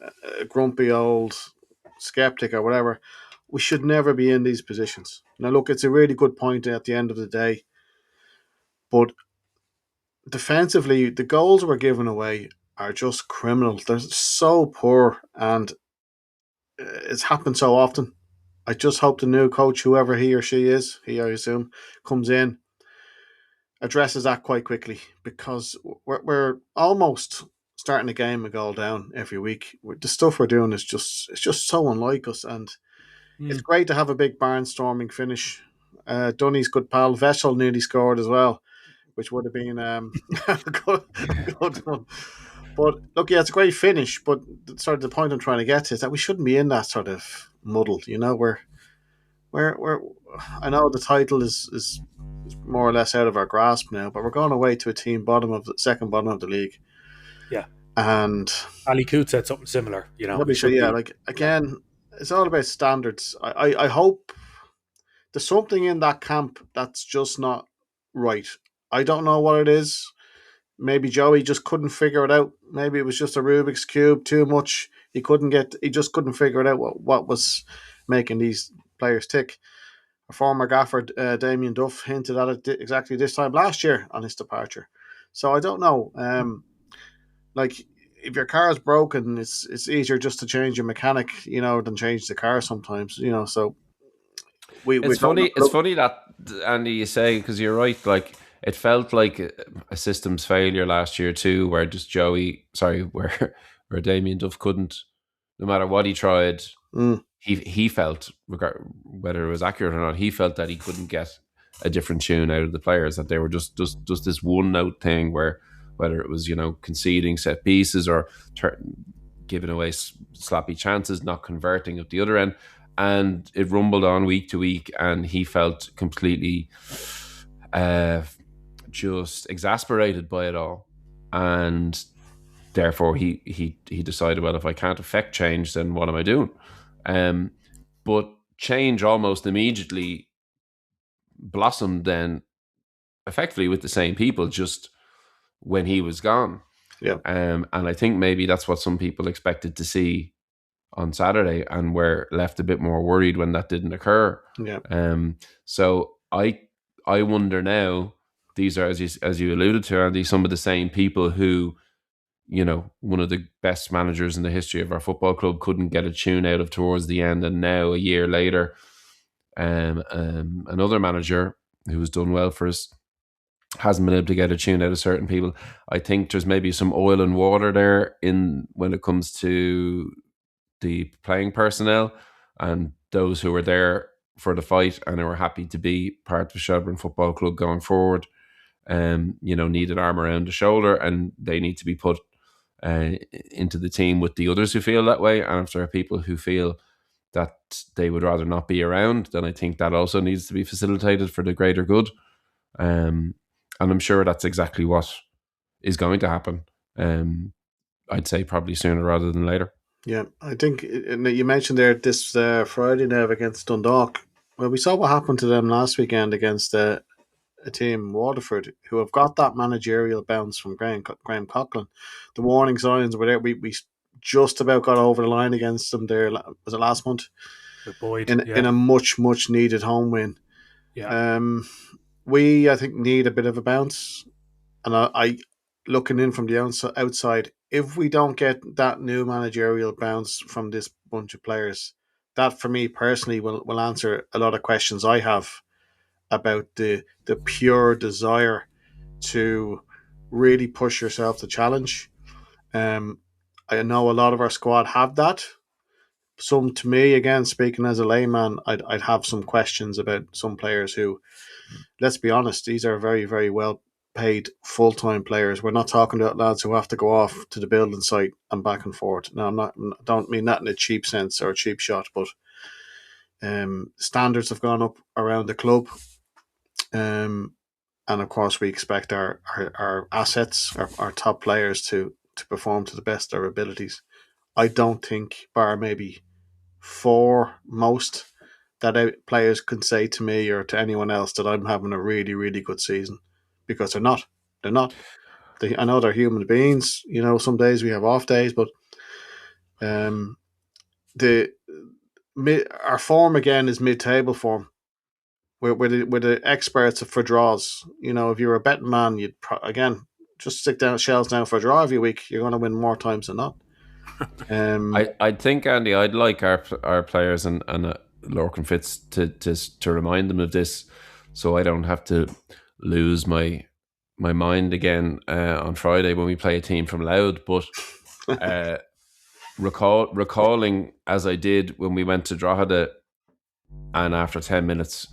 grumpy old skeptic or whatever, we should never be in these positions. Now, look, it's a really good point at the end of the day, but defensively, the goals we're giving away are just criminal. They're so poor, and it's happened so often. I just hope the new coach, whoever he or she is, I assume, comes in, addresses that quite quickly, because we're almost starting the game a goal down every week. The stuff we're doing is just so unlike us, and it's great to have a big barnstorming finish. Dunny's good pal Vessel nearly scored as well, which would have been a good one. But look, yeah, it's a great finish. But sort of the point I'm trying to get to is that we shouldn't be in that sort of muddle. We're I know the title is more or less out of our grasp now, but we're going away to a team second bottom of the league.
Yeah,
and
Ali Coote said something similar.
Again, it's all about standards. I hope there's something in that camp that's just not right. I don't know what it is. Maybe Joey just couldn't figure it out. Maybe it was just a Rubik's Cube too much. He just couldn't figure it out what was making these players tick. A former gaffer, Damien Duff, hinted at it exactly this time last year on his departure. So I don't know. If your car is broken, it's easier just to change your mechanic, than change the car sometimes. So
it's funny that, Andy, you say, because you're right. Like, it felt like a systems failure last year too, where just where Damien Duff couldn't, no matter what he tried, he felt, whether it was accurate or not, he felt that he couldn't get a different tune out of the players, that they were just this one note thing, where whether it was conceding set pieces or giving away sloppy chances, not converting at the other end, and it rumbled on week to week, and he felt completely just exasperated by it all, and therefore he decided, well, if I can't affect change, then what am I doing? But change almost immediately blossomed then effectively with the same people, just when he was gone.
Yeah.
And I think maybe that's what some people expected to see on Saturday, and were left a bit more worried when that didn't occur.
Yeah.
So I wonder now, these are, as you alluded to, Andy, some of the same people who, one of the best managers in the history of our football club couldn't get a tune out of towards the end, and now a year later, another manager who's done well for us hasn't been able to get a tune out of certain people. I think there's maybe some oil and water there when it comes to the playing personnel and those who were there for the fight and who were happy to be part of Shelburne Football Club going forward. Need an arm around the shoulder, and they need to be put into the team with the others who feel that way. And if there are people who feel that they would rather not be around, then I think that also needs to be facilitated for the greater good. And I'm sure that's exactly what is going to happen. I'd say probably sooner rather than later.
Yeah, I think you mentioned there this Friday now against Dundalk. Well, we saw what happened to them last weekend against a team, Waterford, who have got that managerial bounce from Graham Coughlin. The warning signs were there. We just about got over the line against them there. Was it last month?
With Boyd,
in a much needed home win.
Yeah.
We I think need a bit of a bounce, and I looking in from the outside. If we don't get that new managerial bounce from this bunch of players, that for me personally will answer a lot of questions I have about the pure desire to really push yourself to challenge. I know a lot of our squad have that. Some, to me, again, speaking as a layman, I'd have some questions about some players who, let's be honest, these are very, very well paid full time players. We're not talking about lads who have to go off to the building site and back and forth. Now, don't mean that in a cheap sense or a cheap shot, but standards have gone up around the club. And of course, we expect our assets, our top players to perform to the best of their abilities. I don't think, bar maybe four most, that players can say to me or to anyone else that I'm having a really, really good season, because they're not. They're not. I know they're human beings. You know, some days we have off days, but the our form again is mid-table form. We're the experts for draws. You know, if you're a betting man, you'd again just stick down shells down for a draw every week. You're going to win more times than not.
I think, Andy, I'd like our players and Lorcan Fitz to remind them of this, so I don't have to lose my mind again on Friday when we play a team from Louth. But recalling as I did when we went to Drogheda, and after 10 minutes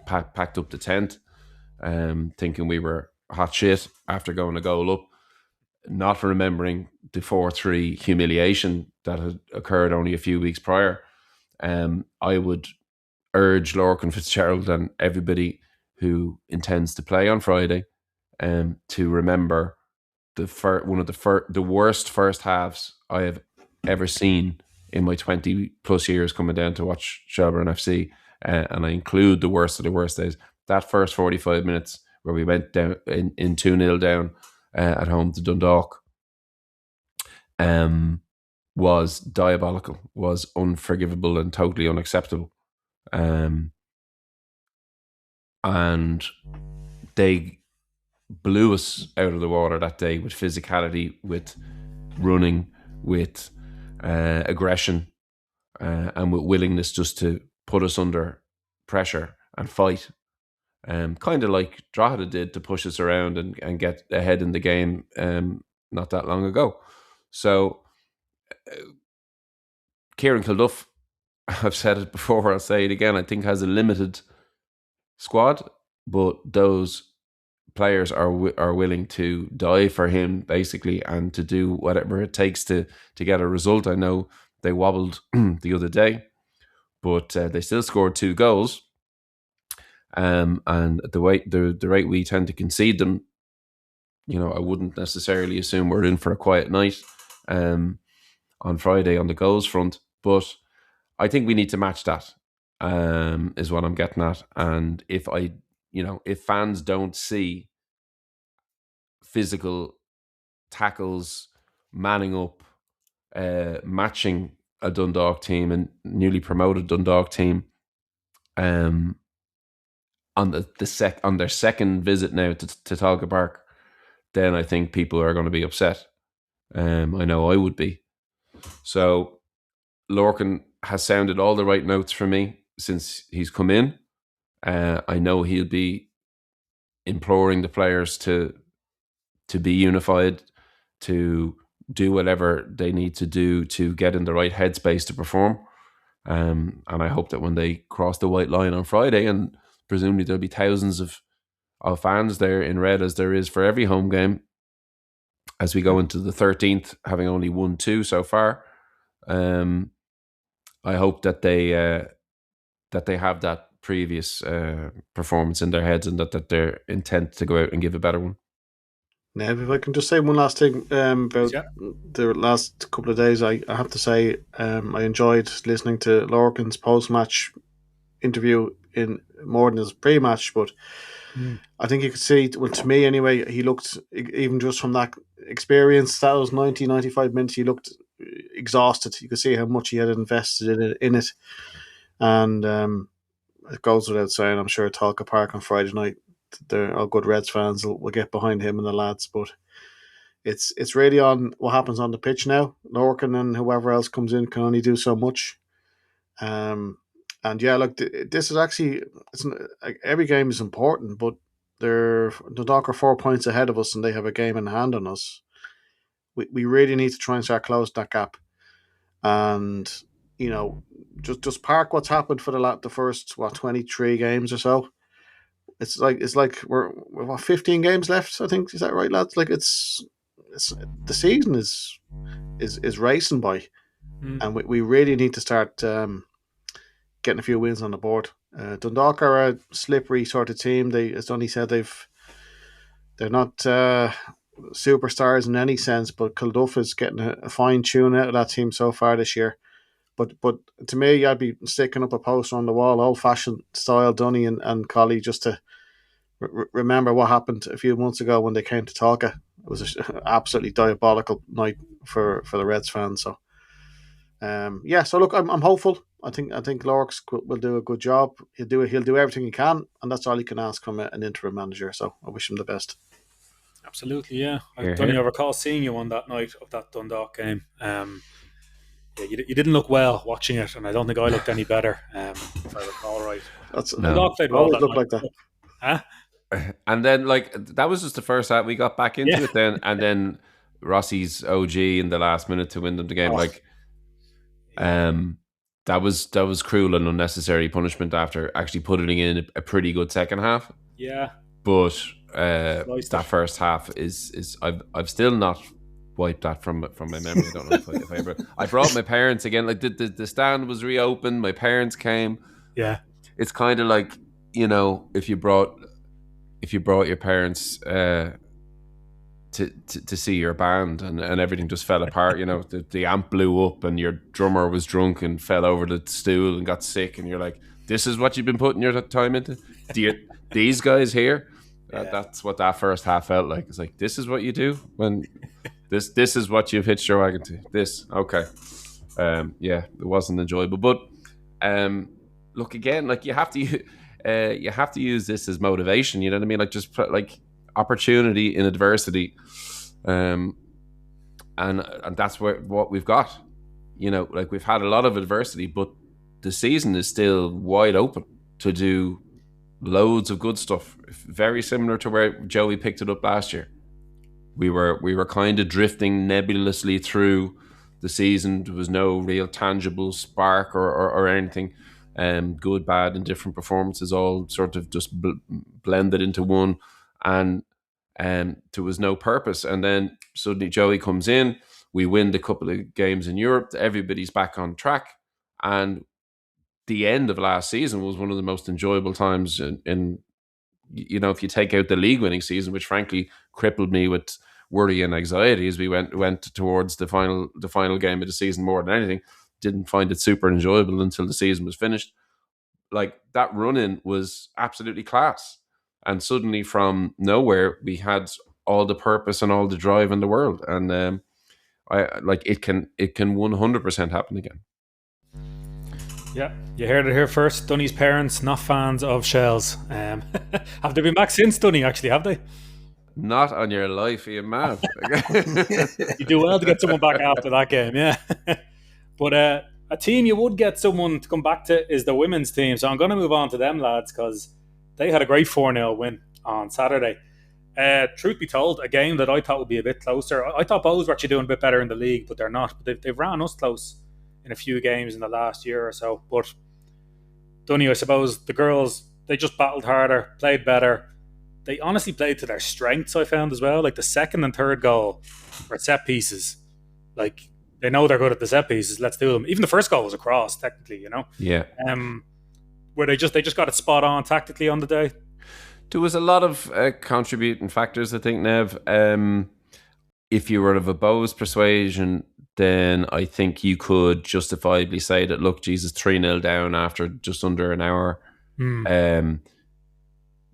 packed up the tent, thinking we were hot shit after going a goal up, not remembering the 4-3 humiliation that had occurred only a few weeks prior. I would urge Lorcan Fitzgerald and everybody who intends to play on Friday to remember one of the worst first halves I have ever seen in my 20 plus years coming down to watch Shelbourne FC, and I include the worst of the worst days. That first 45 minutes where we went down in 2-0 down at home to Dundalk was diabolical, was unforgivable and totally unacceptable. And they blew us out of the water that day with physicality, with running, with aggression, and with willingness just to put us under pressure and fight. Kind of like Drogheda did to push us around and get ahead in the game not that long ago. So Kieran Kilduff, I've said it before, I'll say it again, I think has a limited squad, but those players are willing to die for him, basically, and to do whatever it takes to get a result. I know they wobbled the other day, but they still scored 2 goals. And the rate we tend to concede them, you know, I wouldn't necessarily assume we're in for a quiet night on Friday on the goals front, but I think we need to match that, is what I'm getting at. And if fans don't see physical tackles, manning up, matching a Dundalk team and newly promoted Dundalk team, on their second visit now to Talca Park, then I think people are going to be upset. I know I would be. So Lorcan has sounded all the right notes for me since he's come in. I know he'll be imploring the players to be unified, to do whatever they need to do to get in the right headspace to perform. And I hope that when they cross the white line on Friday, and presumably there'll be thousands of fans there in red, as there is for every home game, as we go into the 13th, having only won 2 so far. I hope that they have that previous performance in their heads, and that they're intent to go out and give a better one.
Now, if I can just say one last thing about the last couple of days, I have to say I enjoyed listening to Lorcan's post-match interview in more than his pre-match, but I think you could see, well, to me anyway, he looked, even just from that experience, that was 90, 95 minutes, he looked exhausted. You could see how much he had invested in it. And it goes without saying, I'm sure Talca Park on Friday night, they're all good Reds fans will get behind him and the lads, but it's really on what happens on the pitch now. Lorcan and whoever else comes in can only do so much. And yeah, look, this is actually, it's like, every game is important, but the Dock are 4 points ahead of us and they have a game in hand on us. We really need to try and start closing that gap. And just park what's happened for the first 23 games or so. It's like we're 15 games left, I think. Is that right, lads? Like it's the season is racing by, and we really need to start getting a few wins on the board. Dundalk are a slippery sort of team. They, as Dunny said, they're not superstars in any sense, but Kilduff is getting a fine tune out of that team so far this year. But to me, I'd be sticking up a poster on the wall, old-fashioned style, Dunny and Collie, just to remember what happened a few months ago when they came to Talca. It was an absolutely diabolical night for the Reds fans. So, so look, I'm hopeful. I think Lorcs will do a good job. He'll do everything he can, and that's all he can ask from an interim manager. So I wish him the best.
Absolutely, yeah. I recall seeing you on that night of that Dundalk game. You didn't look well watching it, and I don't think I looked any better, if I recall right. Dundalk played well.
Always looked like that.
Huh?
And then, like, that was just the first half. We got back into it then, and then Rossi's OG in the last minute to win them the game. That was cruel and unnecessary punishment after actually putting in a pretty good second half.
Yeah,
but that first half is I've still not wiped that from my memory. I don't know if I brought my parents again. Like the stand was reopened. My parents came.
Yeah,
it's kind of like, if you brought your parents to see your band and everything just fell apart. The amp blew up and your drummer was drunk and fell over the stool and got sick, and you're like, this is what you've been putting your time into? These guys here? Yeah. That's what that first half felt like. It's like, this is what you do when this is what you've hitched your wagon to. This, okay. It wasn't enjoyable. But look, again, like you have to use this as motivation. You know what I mean? Like, just like opportunity in adversity, and that's what we've got. Like, we've had a lot of adversity, but the season is still wide open to do loads of good stuff. Very similar to where Joey picked it up last year. We were kind of drifting nebulously through the season. There was no real tangible spark or anything. Good, bad, and different performances all sort of just blended into one, and there was no purpose. And then suddenly Joey comes in, we win the couple of games in Europe, everybody's back on track, and the end of last season was one of the most enjoyable times in if you take out the league winning season, which frankly crippled me with worry and anxiety as we went towards the final game of the season more than anything. Didn't find it super enjoyable until the season was finished. Like, that run-in was absolutely class. And suddenly from nowhere, we had all the purpose and all the drive in the world. And it can 100% happen again.
Yeah, you heard it here first. Dunny's parents, not fans of shells. Have they been back since, Dunny, actually, have they?
Not on your life, are you mad?
You do well to get someone back after that game, yeah. But a team you would get someone to come back to is the women's team. So I'm going to move on to them, lads, because they had a great 4-0 win on Saturday. Truth be told, a game that I thought would be a bit closer. I thought Bows were actually doing a bit better in the league, but they're not. But they've ran us close in a few games in the last year or so. But Dunny, I suppose the girls, they just battled harder, played better. They honestly played to their strengths, I found, as well. Like, the second and third goal were set pieces. Like, they know they're good at the set pieces. Let's do them. Even the first goal was a cross, technically,
Yeah.
where they just got it spot on tactically on the day?
There was a lot of contributing factors, I think, Nev. If you were of a Bows persuasion, then I think you could justifiably say that, look, Jesus, 3-0 down after just under an hour,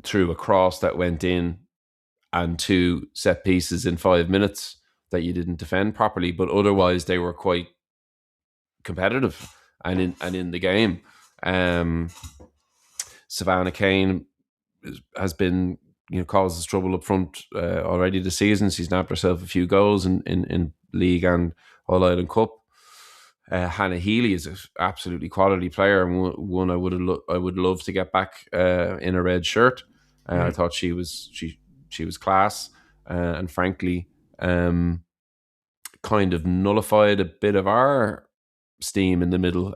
through a cross that went in and 2 set pieces in 5 minutes that you didn't defend properly, but otherwise they were quite competitive and in the game. Savannah Kane has been, causes trouble up front already this season. She's nabbed herself a few goals in league and All Ireland Cup. Hannah Healy is an absolutely quality player, and one I would love to get back in a red shirt. I thought she was class, and frankly, kind of nullified a bit of our steam in the middle.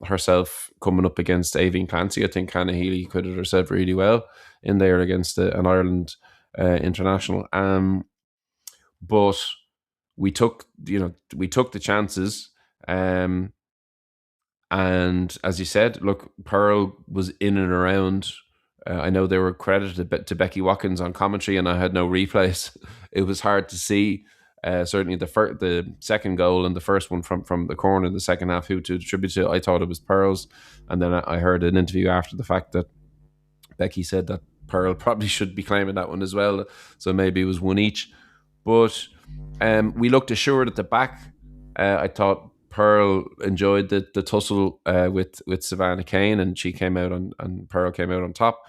Herself coming up against Aoibhinn Clancy, I think Hannah Healy acquitted herself really well in there against an Ireland international. But we took the chances. And as you said, look, Pearl was in and around. I know they were credited to Becky Watkins on commentary, and I had no replays. It was hard to see. Certainly the second goal and the first one from the corner in the second half, who to attribute to. I thought it was Pearl's, and then I heard an interview after the fact that Becky said that Pearl probably should be claiming that one as well. So maybe it was one each. But we looked assured at the back. I thought Pearl enjoyed the tussle with Savannah Kane, and she came out and Pearl came out on top.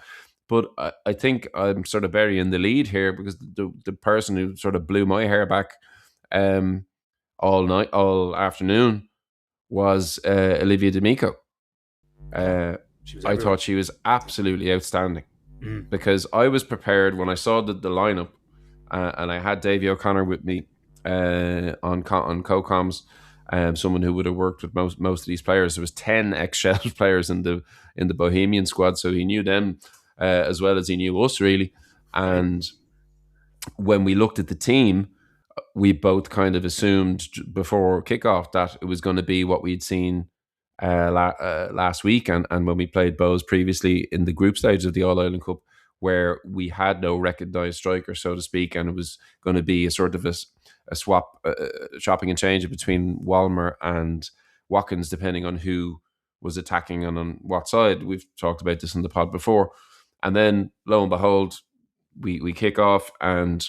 But I think I'm sort of burying the lead here, because the person who sort of blew my hair back all afternoon was Olivia D'Amico. I thought she was absolutely outstanding, because I was prepared when I saw the lineup, and I had Davey O'Connor with me on co-coms. Someone who would have worked with most of these players. There was 10 ex-Shell players in the Bohemian squad, so he knew them as well as he knew us, really. And when we looked at the team, we both kind of assumed before kickoff that it was going to be what we'd seen last week, and when we played Bows previously in the group stage of the All Ireland Cup, where we had no recognised striker, so to speak, and it was going to be a sort of a swap, chopping and changing between Walmer and Watkins, depending on who was attacking and on what side. We've talked about this in the pod before. And then, lo and behold, we kick off, and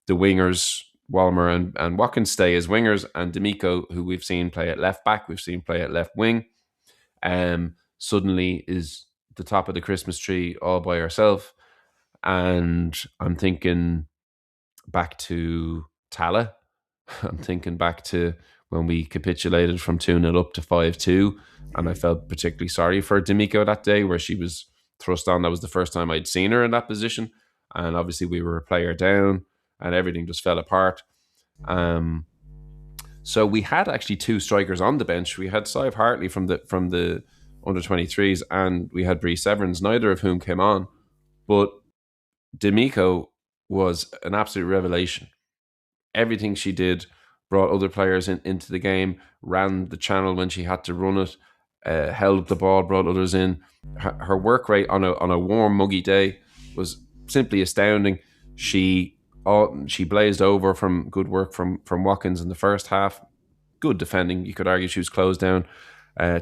the wingers, Walmer and Watkins, stay as wingers, and D'Amico, who we've seen play at left back, we've seen play at left wing, suddenly is the top of the Christmas tree all by herself. And I'm thinking back to Tala. I'm thinking back to when we capitulated from 2-0 up to 5-2, and I felt particularly sorry for D'Amico that day, where she was thrust on. That was the first time I'd seen her in that position, and obviously we were a player down, and everything just fell apart. So we had actually 2 strikers on the bench. We had Sive Hartley from the under-23s, and we had Bree Severns, neither of whom came on. But D'Amico was an absolute revelation. Everything she did brought other players into the game, ran the channel when she had to run it, held the ball, brought others in. Her work rate on a warm, muggy day was simply astounding. She blazed over from good work from Watkins in the first half. Good defending. You could argue she was closed down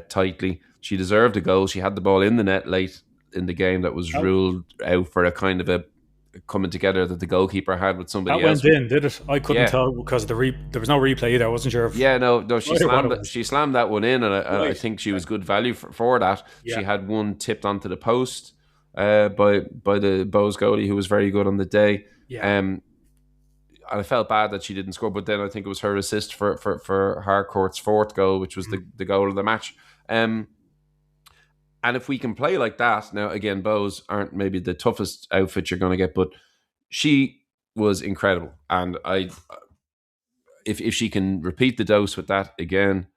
tightly. She deserved a goal. She had the ball in the net late in the game that was ruled out for a kind of a coming together that the goalkeeper had with somebody else.
That went in, did it? I couldn't tell because there was no replay either. I wasn't sure if...
Yeah, no, she slammed that one in, and I think she was good value for that. Yeah. She had one tipped onto the post by the Bows goalie, who was very good on the day.
Yeah.
And I felt bad that she didn't score, but then I think it was her assist for Harcourt's 4th goal, which was the goal of the match. And if we can play like that, now again, Bows aren't maybe the toughest outfit you're going to get, but she was incredible. And if she can repeat the dose with that again,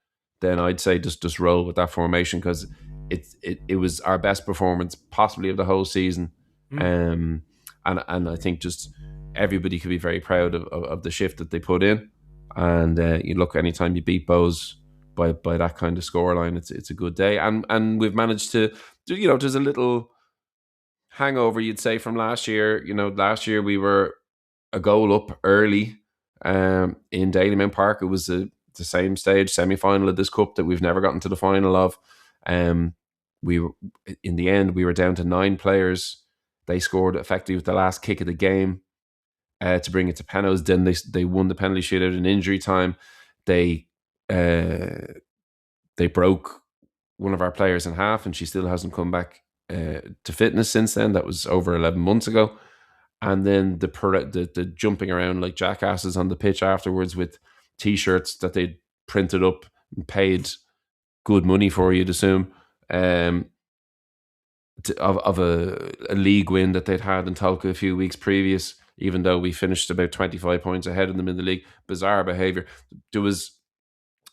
then I'd say just roll with that formation, because it was our best performance possibly of the whole season. And I think just everybody could be very proud of the shift that they put in. And you look, anytime you beat Bows by that kind of scoreline, it's a good day, and we've managed to there's a little hangover, you'd say, from last year. Last year we were a goal up early in Dalymount Park. It was the same stage, semi-final of this cup that we've never gotten to the final of. We were, in the end, we were down to 9 players. They scored effectively with the last kick of the game to bring it to penalties. Then they won the penalty shootout in injury time. They broke one of our players in half, and she still hasn't come back to fitness since then. That was over 11 months ago. And then the jumping around like jackasses on the pitch afterwards with T-shirts that they'd printed up and paid good money for, you'd assume, of a league win that they'd had in Tolka a few weeks previous, even though we finished about 25 points ahead of them in the league. Bizarre behaviour. There was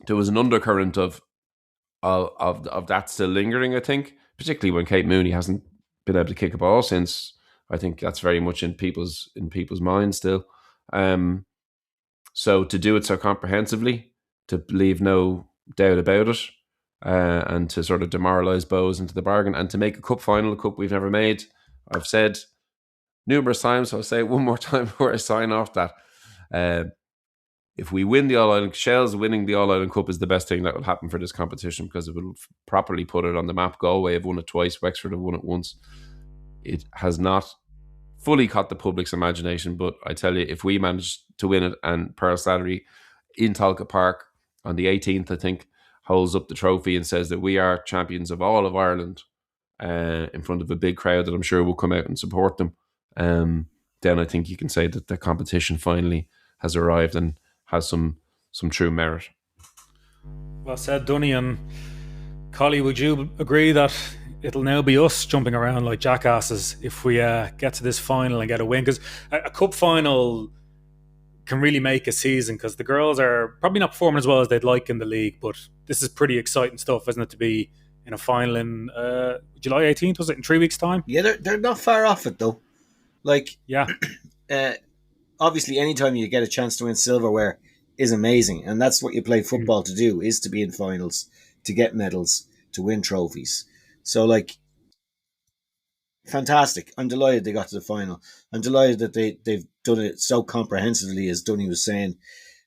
an undercurrent of that still lingering, I think, particularly when Kate Mooney hasn't been able to kick a ball since. I think that's very much in people's minds still. So to do it so comprehensively, to leave no doubt about it, and to sort of demoralise Bows into the bargain, and to make a cup final, a cup we've never made. I've said numerous times, so I'll say it one more time before I sign off, that if we win the All-Ireland, Shells winning the All-Ireland Cup is the best thing that will happen for this competition, because it will properly put it on the map. Galway have won it twice, Wexford have won it once. It has not fully caught the public's imagination, but I tell you, if we manage to win it, and Pearl Slattery in Tolka Park on the 18th, I think, holds up the trophy and says that we are champions of all of Ireland in front of a big crowd that I'm sure will come out and support them, then I think you can say that the competition finally has arrived and has some true merit.
Well said, Dunny. And Collie, would you agree that it'll now be us jumping around like jackasses if we get to this final and get a win? Because a cup final can really make a season, because the girls are probably not performing as well as they'd like in the league, but this is pretty exciting stuff, isn't it, to be in a final in July 18th, was it, in 3 weeks' time?
Yeah, they're not far off it, though. Like,
yeah.
Obviously, anytime you get a chance to win silverware is amazing, and that's what you play football to do, is to be in finals, to get medals, to win trophies. So, like, fantastic. I'm delighted they got to the final. I'm delighted that they've done it so comprehensively, as Dunny was saying.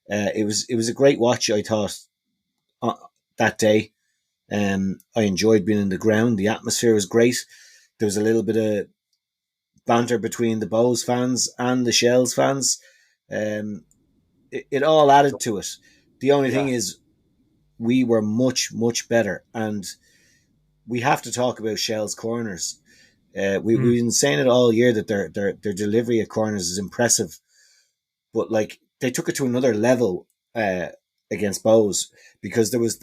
It was a great watch, I thought, that day. I enjoyed being in the ground. The atmosphere was great. There was a little bit of banter between the Bows fans and the Shells fans. It all added to it. The only thing is, we were much, much better, and we have to talk about Shells corners. We've been saying it all year that their delivery at corners is impressive, but like, they took it to another level against Bows, because there was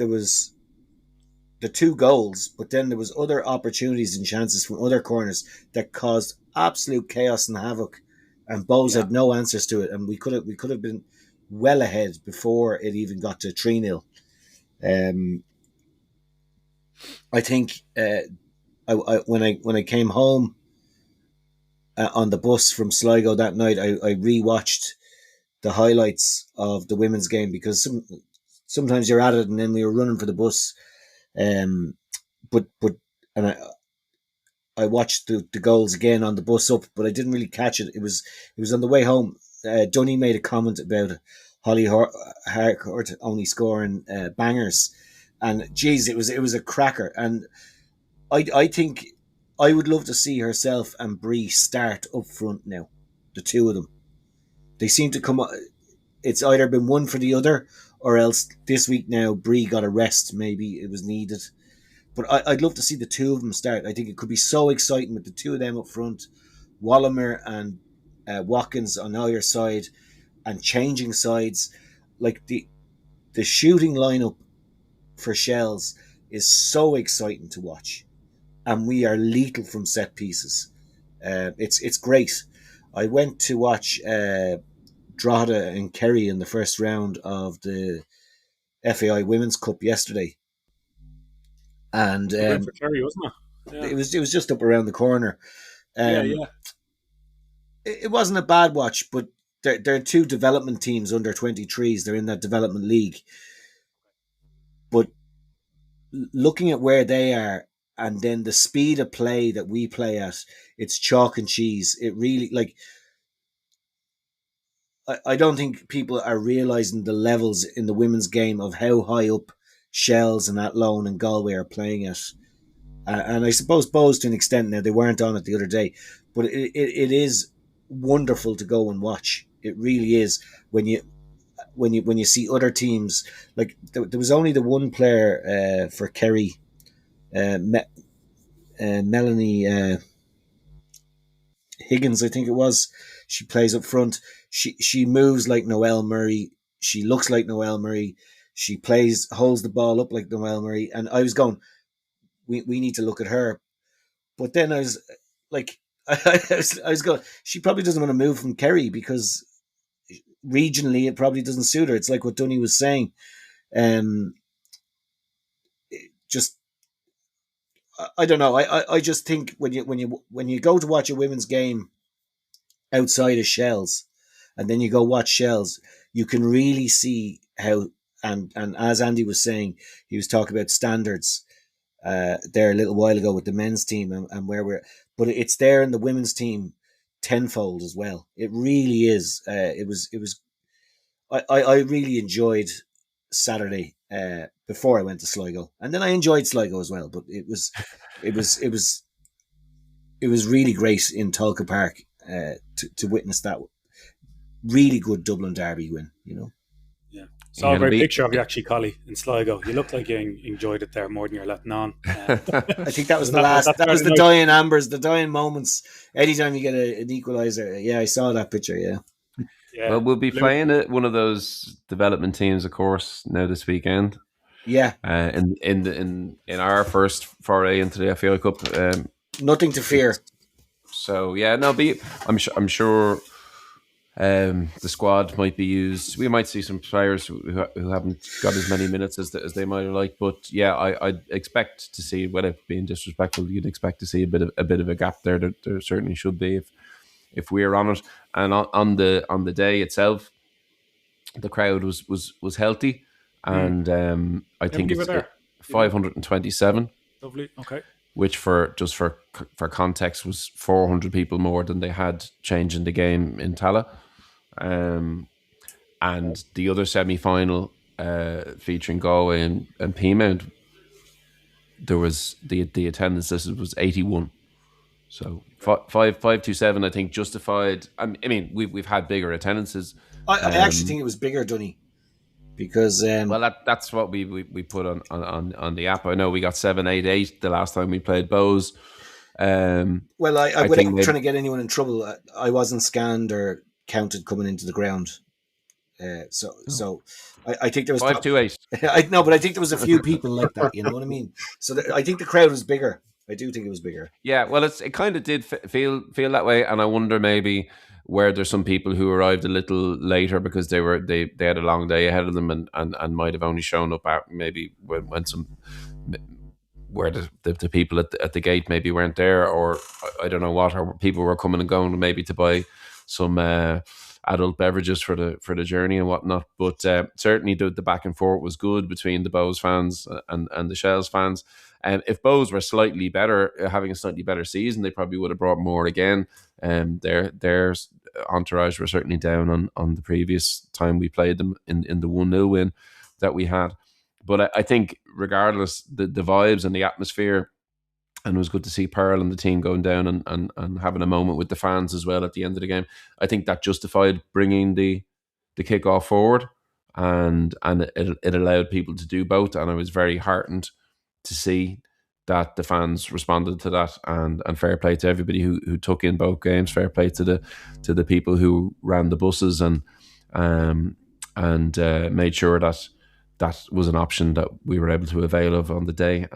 the 2 goals, but then there was other opportunities and chances from other corners that caused absolute chaos and havoc, and Bows had no answers to it, and we could have been well ahead before it even got to 3-0. I think when I came home on the bus from Sligo that night, I rewatched the highlights of the women's game, because sometimes you're at it and then we were running for the bus. But I watched the goals again on the bus up, but I didn't really catch it. It was on the way home. Dunny made a comment about Holly Harcourt only scoring bangers, and geez, it was a cracker. And I think I would love to see herself and Bree start up front now, the 2 of them. They seem to come. It's either been one for the other, or else this week now Bree got a rest. Maybe it was needed. But I'd love to see the 2 of them start. I think it could be so exciting with the 2 of them up front, Wallimer and Watkins on either side, and changing sides. Like, the shooting lineup for Shells is so exciting to watch, and we are lethal from set pieces. It's great. I went to watch Drogheda and Kerry in the first round of the FAI Women's Cup yesterday, and
for Kerry, wasn't it? Yeah.
It was just up around the corner. It wasn't a bad watch, but they're 2 development teams under 23s. They're in that development league. But looking at where they are and then the speed of play that we play at, it's chalk and cheese. It really, like, I don't think people are realising the levels in the women's game of how high up Shells and Athlone and Galway are playing at. And I suppose Bows to an extent now, they weren't on it the other day, but it is wonderful to go and watch. It really is when you see other teams. Like there was only the one player for Kerry, Melanie Higgins, I think it was. She plays up front. She moves like Noelle Murray. She looks like Noelle Murray. She holds the ball up like Noelle Murray. And I was going, we need to look at her. But then I was like, I was going, she probably doesn't want to move from Kerry because regionally it probably doesn't suit her. It's like what Dunny was saying. Just, I don't know. I just think when you go to watch a women's game outside of Shells, and then you go watch Shells, you can really see how. And as Andy was saying, he was talking about standards there a little while ago with the men's team and where but it's there in the women's team tenfold as well. It really is. It was. I really enjoyed Saturday before I went to Sligo, and then I enjoyed Sligo as well. But it was really great in Tolka Park to witness that really good Dublin derby win. You know.
Yeah. Saw a great picture of you actually, Collie, in Sligo. You look like you enjoyed it there more than you're letting on.
I think that was the last. That was the dying ambers, the dying moments. Anytime you get an equaliser, yeah, I saw that picture. Yeah.
Yeah.
Well, we'll be playing one of those development teams, of course, now this weekend.
Yeah.
In our first foray into the FAI Cup.
Nothing to fear.
So yeah, no, I'm sure. The squad might be used. We might see some players who haven't got as many minutes as they might have liked. But yeah, I'd expect to see, without being disrespectful, you'd expect to see a bit of a gap there. There certainly should be if we're on it. And on the day itself, the crowd was healthy, and I think it's 527.
Lovely. Okay.
Which for context was 400 people more than they had changing the game in Tala. And the other semi-final featuring Galway and Peamount, there was the attendance list was 81. So 527, I think, justified. I mean, we've had bigger attendances.
I actually think it was bigger, Dunny, because
well, that's what we put on the app. I know we got 788 the last time we played Bows.
Well, I without trying to get anyone in trouble, I wasn't scanned or counted coming into the ground. So I think there was
528.
I know, but I think there was a few people like that. You know what I mean? So I think the crowd was bigger. I do think it was bigger.
Yeah, well, it kind of did feel that way, and I wonder maybe where there's some people who arrived a little later because they had a long day ahead of them and might have only shown up at maybe when some where the people at the gate maybe weren't there, or I don't know what, or people were coming and going maybe to buy some adult beverages for the journey and whatnot. But certainly the back and forth was good between the Bows fans and the Shells fans. If Bows were slightly better, having a slightly better season, they probably would have brought more again. Their entourage were certainly down on the previous time we played them in the 1-0 win that we had. But I think regardless, the vibes and the atmosphere, and it was good to see Pearl and the team going down and having a moment with the fans as well at the end of the game. I think that justified bringing the kick-off forward, and it allowed people to do both. And I was very heartened to see that the fans responded to that, and fair play to everybody who took in both games. Fair play to the people who ran the buses and made sure that was an option that we were able to avail of on the day.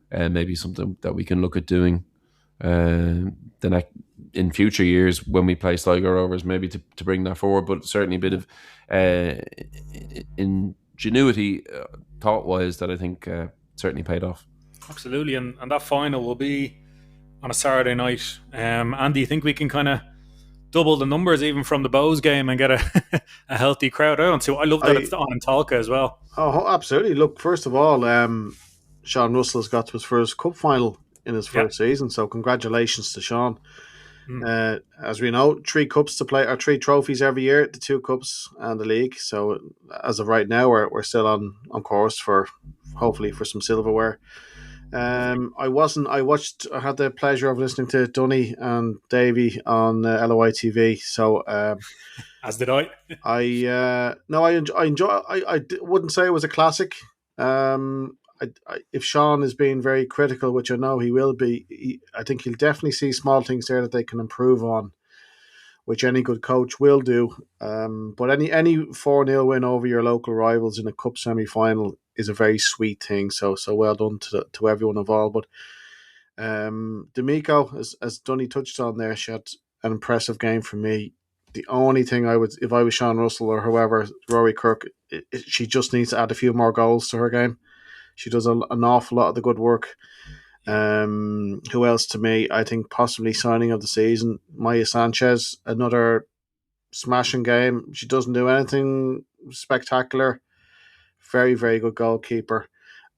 And maybe something that we can look at doing in future years when we play Sligo Rovers, maybe to bring that forward. But certainly a bit of ingenuity thought-wise that I think certainly paid off.
Absolutely, and that final will be on a Saturday night. And do you think we can kind of double the numbers even from the Bows game and get a healthy crowd out? So I love that it's on in Talca as well.
Oh, absolutely. Look, first of all, Sean Russell's got to his first cup final in his first season. So congratulations to Sean. As we know, 3 cups to play, or 3 trophies every year, the 2 cups and the league. So as of right now, we're still on course for hopefully for some silverware. I had the pleasure of listening to Dunny and Davey on LOI TV. So
as did I.
I enjoy. I wouldn't say it was a classic. If Sean is being very critical, which I know he will be, I think he'll definitely see small things there that they can improve on, which any good coach will do. But any 4-0 win over your local rivals in a cup semi-final is a very sweet thing. So well done to everyone involved. But D'Amico, as Dunny touched on there, she had an impressive game for me. The only thing I would, if I was Sean Russell or whoever, Rory Kirk, she just needs to add a few more goals to her game. She does an awful lot of the good work. Who else to me? I think possibly signing of the season, Maya Sanchez, another smashing game. She doesn't do anything spectacular. Very, very good goalkeeper.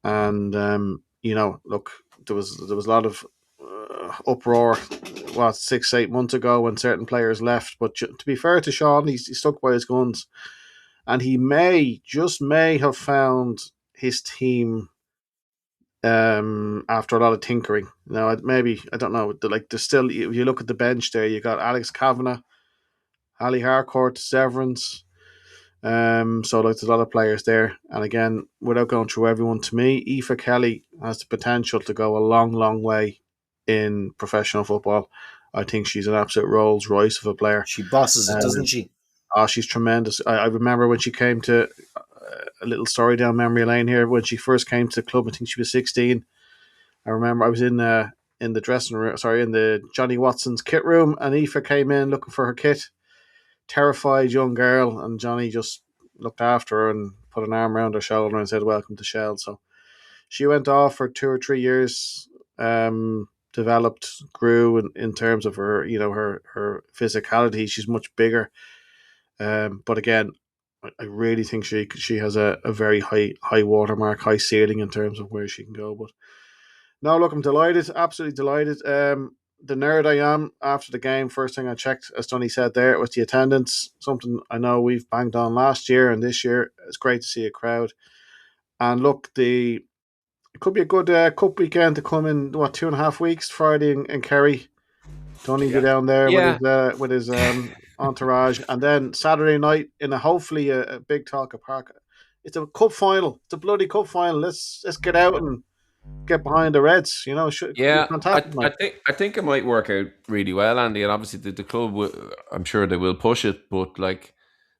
And, look, there was a lot of uproar 6-8 months ago when certain players left, but to be fair to Sean, he stuck by his guns, and he may have found his team after a lot of tinkering. Now, maybe, I don't know, there's still, if you look at the bench there, you got Alex Kavanagh, Ali Harcourt, Severance. So there's a lot of players there, and again, without going through everyone, to me, Aoife Kelly has the potential to go a long, long way in professional football. I think she's an absolute Rolls Royce of a player.
She bosses it, doesn't she?
Oh, she's tremendous. I remember when she came to a little story down memory lane here. When she first came to the club, I think she was 16. I remember I was in the dressing room, in the Johnny Watson's kit room, and Aoife came in looking for her kit. Terrified young girl, and Johnny just looked after her and put an arm around her shoulder and said, "Welcome to Shell." So she went off for 2 or 3 years, developed, grew in terms of her, her physicality. She's much bigger, but again, I really think she has a very high watermark, high ceiling in terms of where she can go. But no, look, I'm delighted, absolutely delighted. The nerd I am after the game, first thing I checked, as Tony said there, was the attendance. Something I know we've banged on last year and this year. It's great to see a crowd. And look, it could be a good cup weekend to come in, 2.5 weeks, Friday in Kerry. Tony go down there with his entourage. And then Saturday night in hopefully a big Talca Park. It's a cup final. It's a bloody cup final. Let's get out and get behind the Reds,
I think it might work out really well, Andy, and obviously the club I'm sure they will push it, but like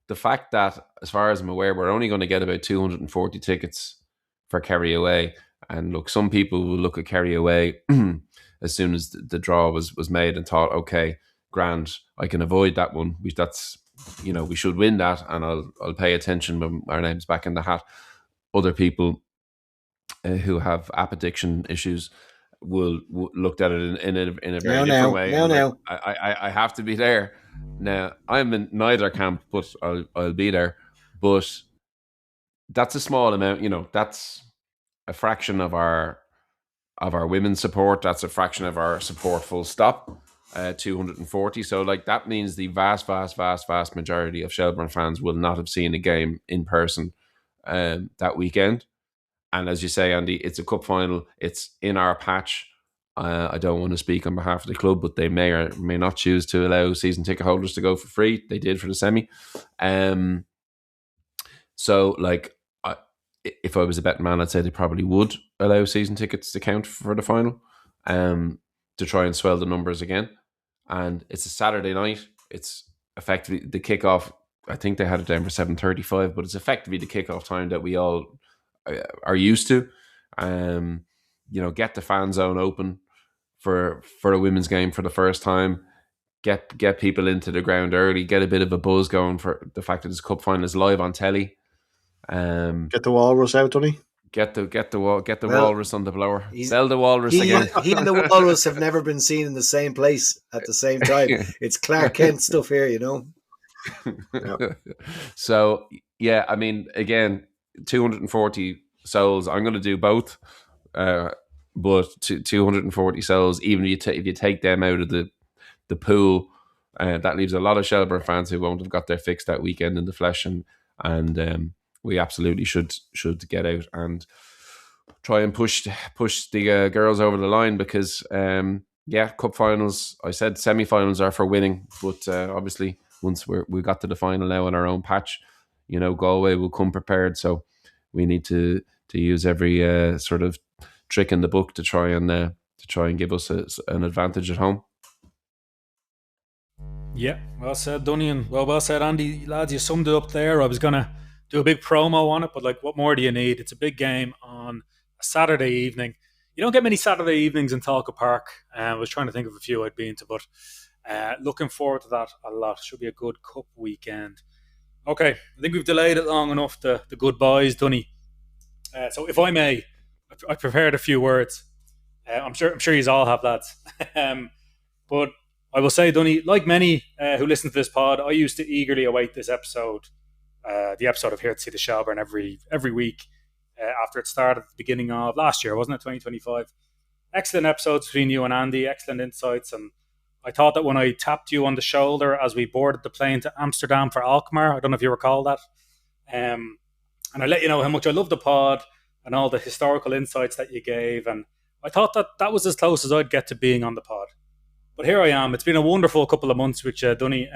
the fact that, as far as I'm aware, we're only going to get about 240 tickets for Kerry away, and look, some people will look at Kerry away as soon as the draw was made and thought, okay, grand, I can avoid that one. We should win that, and I'll pay attention when our name's back in the hat. Other people who have app addiction issues will looked at it in a very different way. I have to be there. Now, I'm in neither camp, but I'll be there. But that's a small amount. That's a fraction of our women's support. That's a fraction of our support. Full stop. 240. So that means the vast majority of Shelbourne fans will not have seen a game in person that weekend. And as you say, Andy, it's a cup final. It's in our patch. I don't want to speak on behalf of the club, but they may or may not choose to allow season ticket holders to go for free. They did for the semi. So, if I was a betting man, I'd say they probably would allow season tickets to count for the final, to try and swell the numbers again. And it's a Saturday night. It's effectively the kickoff. I think they had it down for 7:35, but it's effectively the kickoff time that we all are used to. Get the fan zone open for a women's game for the first time. Get people into the ground early. Get a bit of a buzz going for the fact that this cup final is live on telly.
Get the walrus out, Dunny.
Get the walrus on the blower. Sell the walrus again.
He and the walrus have never been seen in the same place at the same time. It's Clark Kent stuff here,
Yeah.
So, yeah, I mean, again, 240 souls. I'm going to do both. But 240 souls, even if you take them out of the pool, that leaves a lot of Shelburne fans who won't have got their fix that weekend in the flesh, and we absolutely should get out and try and push the girls over the line, because cup finals, I said semi-finals are for winning, but obviously once we got to the final now in our own patch, Galway will come prepared, so we need to use every sort of trick in the book to try and give us an advantage at home.
Yeah, well said, Dunny, and well said, Andy. Lads, you summed it up there. I was going to do a big promo on it, but what more do you need? It's a big game on a Saturday evening. You don't get many Saturday evenings in Talca Park. I was trying to think of a few I'd been to, but looking forward to that a lot. Should be a good cup weekend. Okay, I think we've delayed it long enough, the goodbyes, Dunny. So if I may, I prepared a few words. I'm sure you all have, lads. But I will say, Dunny, like many who listen to this pod, I used to eagerly await this episode, the episode of Here to See the Shelburne every week after it started at the beginning of last year, wasn't it, 2025? Excellent episodes between you and Andy, excellent insights, and I thought that when I tapped you on the shoulder as we boarded the plane to Amsterdam for Alkmaar, I don't know if you recall that, and I let you know how much I love the pod and all the historical insights that you gave, and I thought that was as close as I'd get to being on the pod. But here I am. It's been a wonderful couple of months with you, Dunny.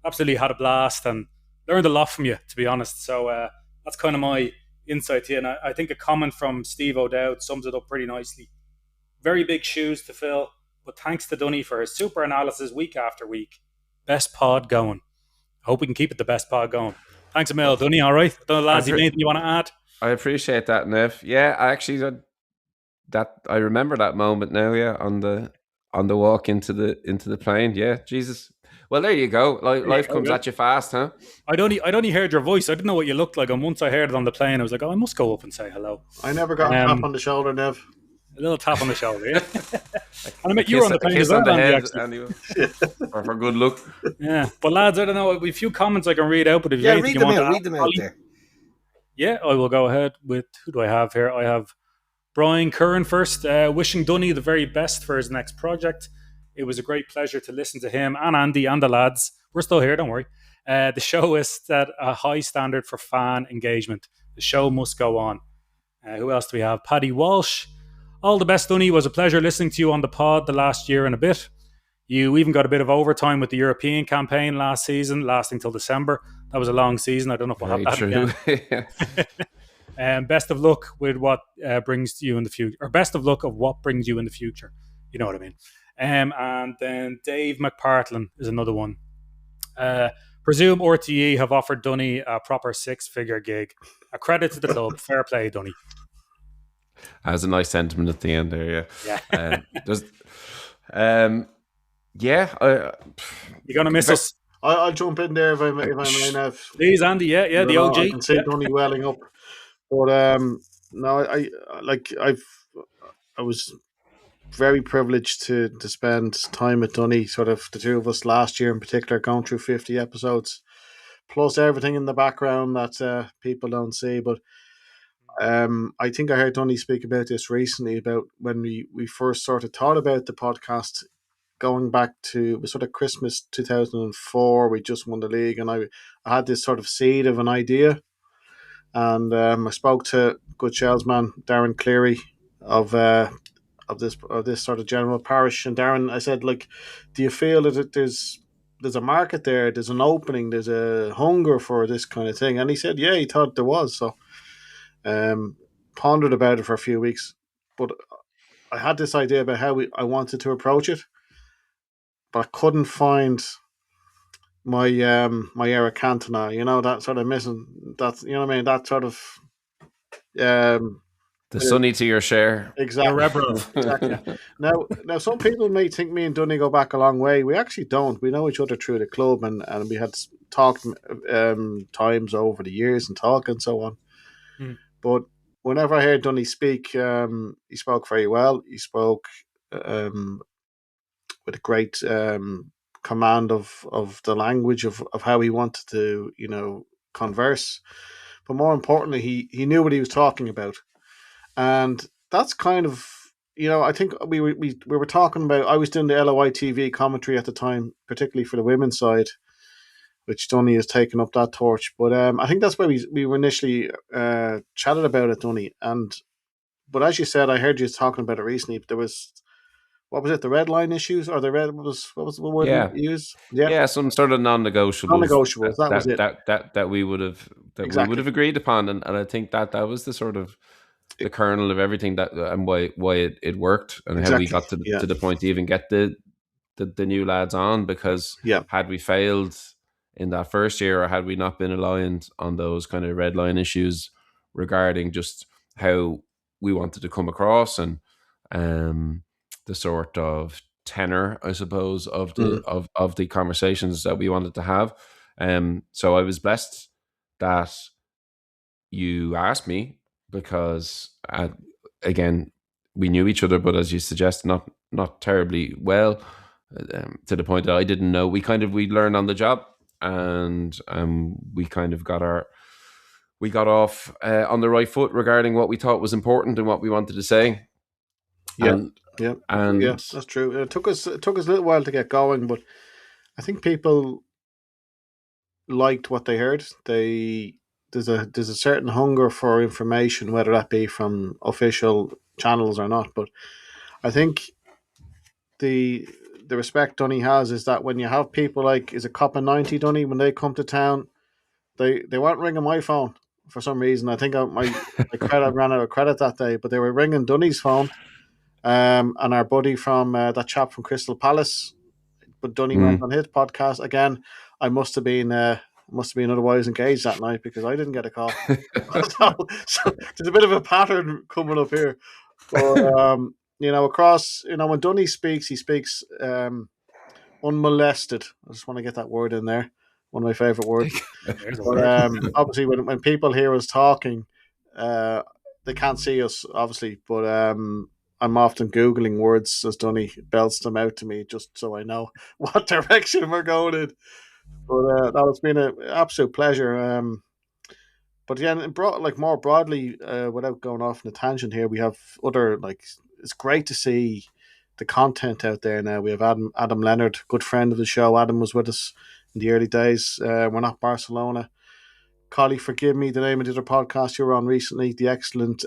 Absolutely had a blast and learned a lot from you, to be honest. So that's kind of my insight here. And I think a comment from Steve O'Dowd sums it up pretty nicely. Very big shoes to fill, but thanks to Dunny for his super analysis week after week. Best pod going. I hope we can keep it the best pod going. Thanks a mil, Dunny. All right. Don't know, lads, anything you want to add?
I appreciate that, Nev. Yeah, I remember that moment now. Yeah, on the walk into the plane. Yeah, Jesus. Well, there you go. Life comes at you fast, huh?
I'd only heard your voice. I didn't know what you looked like. And once I heard it on the plane, I was like, I must go up and say hello.
I never got a tap on the shoulder, Nev.
A little tap on the shoulder, yeah. And I met you were on the plane as well, Andy,
for good luck.
Yeah, but lads, I don't know. We have a few comments I can read out, but if you
read them out there.
Yeah, I will go ahead with, who do I have here? I have Brian Curran first, wishing Dunny the very best for his next project. It was a great pleasure to listen to him and Andy and the lads. We're still here, don't worry. The show is set a high standard for fan engagement. The show must go on. Who else do we have? Paddy Walsh. All the best, Dunny. It was a pleasure listening to you on the pod the last year and a bit. You even got a bit of overtime with the European campaign last season, lasting till December. That was a long season. I don't know if we'll have that again. Best of luck with what brings you in the future, or best of luck of what brings you in the future. You know what I mean? And then Dave McPartlin is another one. Presume RTE have offered Dunny a proper 6-figure gig. A credit to the club. Fair play, Dunny.
Has a nice sentiment at the end there, yeah.
You're gonna miss us.
I'll jump in there if I may, Nev.
Please, Andy. Yeah, the OG.
I can see Dunny welling up, but no, I was very privileged to spend time with Dunny, sort of the two of us last year in particular, going through 50 episodes, plus everything in the background that people don't see. But I think I heard Dunny speak about this recently, about when we first sort of thought about the podcast, going back to sort of Christmas 2004. We just won the league, and I had this sort of seed of an idea, and I spoke to good salesman Darren Cleary of this sort of general parish, and Darren, I said, like, do you feel that there's a market there, there's an opening, there's a hunger for this kind of thing? And he said, yeah, he thought there was. So pondered about it for a few weeks, but I had this idea about how I wanted to approach it, but I couldn't find my Eric Cantona, that sort of missing, that, what I mean, that sort of
the Sonny to your share.
Exactly. Exactly. Now some people may think me and Dunny go back a long way. We actually don't. We know each other through the club, and we had talked times over the years and talk and so on. But whenever I heard Dunny speak, he spoke very well. He spoke with a great command of the language of how he wanted to, converse. But more importantly, he knew what he was talking about. And that's kind of, I think we were talking about. I was doing the LOI TV commentary at the time, particularly for the women's side, which Dunny has taken up that torch. But I think that's why we were initially chatted about it, Dunny. But as you said, I heard you talking about it recently. There was, what was it, the red line issues, or what was the word you used?
Yeah, some sort of non-negotiables.
Non-negotiables. That was it.
That we would have
Exactly.
agreed upon, and I think that was the sort of the kernel of everything, that and why it worked, and how we got to the point to even get the new lads on. Because had we failed in that first year, or had we not been aligned on those kind of red line issues regarding just how we wanted to come across, and the sort of tenor, I suppose, of the of the conversations that we wanted to have. So I was blessed that you asked me, because again, we knew each other, but as you suggest, not terribly well, to the point that I didn't know. We learned on the job, and we kind of got off on the right foot regarding what we thought was important and what we wanted to say.
Yeah, that's true. It took us a little while to get going, but I think people liked what they heard. There's a certain hunger for information, whether that be from official channels or not. But I think the respect Dunny has is that when you have people like, is it Cop and 90 Dunny, when they come to town, they weren't ringing my phone for some reason. I think my credit ran out of credit that day, but they were ringing Dunny's phone. And our buddy from that chap from Crystal Palace, but Dunny went on his podcast again. I must have been otherwise engaged that night, because I didn't get a call. so there's a bit of a pattern coming up here. But across, when Dunny speaks, he speaks unmolested. I just want to get that word in there. One of my favorite words. But obviously, when people hear us talking, they can't see us, obviously, but I'm often Googling words as Dunny belts them out to me, just so I know what direction we're going in. But that has been an absolute pleasure. But yeah, more broadly, without going off on a tangent here, we have other, it's great to see the content out there now. We have Adam Leonard, good friend of the show. Adam was with us in the early days. We're not Barcelona. Collie, forgive me, the name of the other podcast you were on recently, the excellent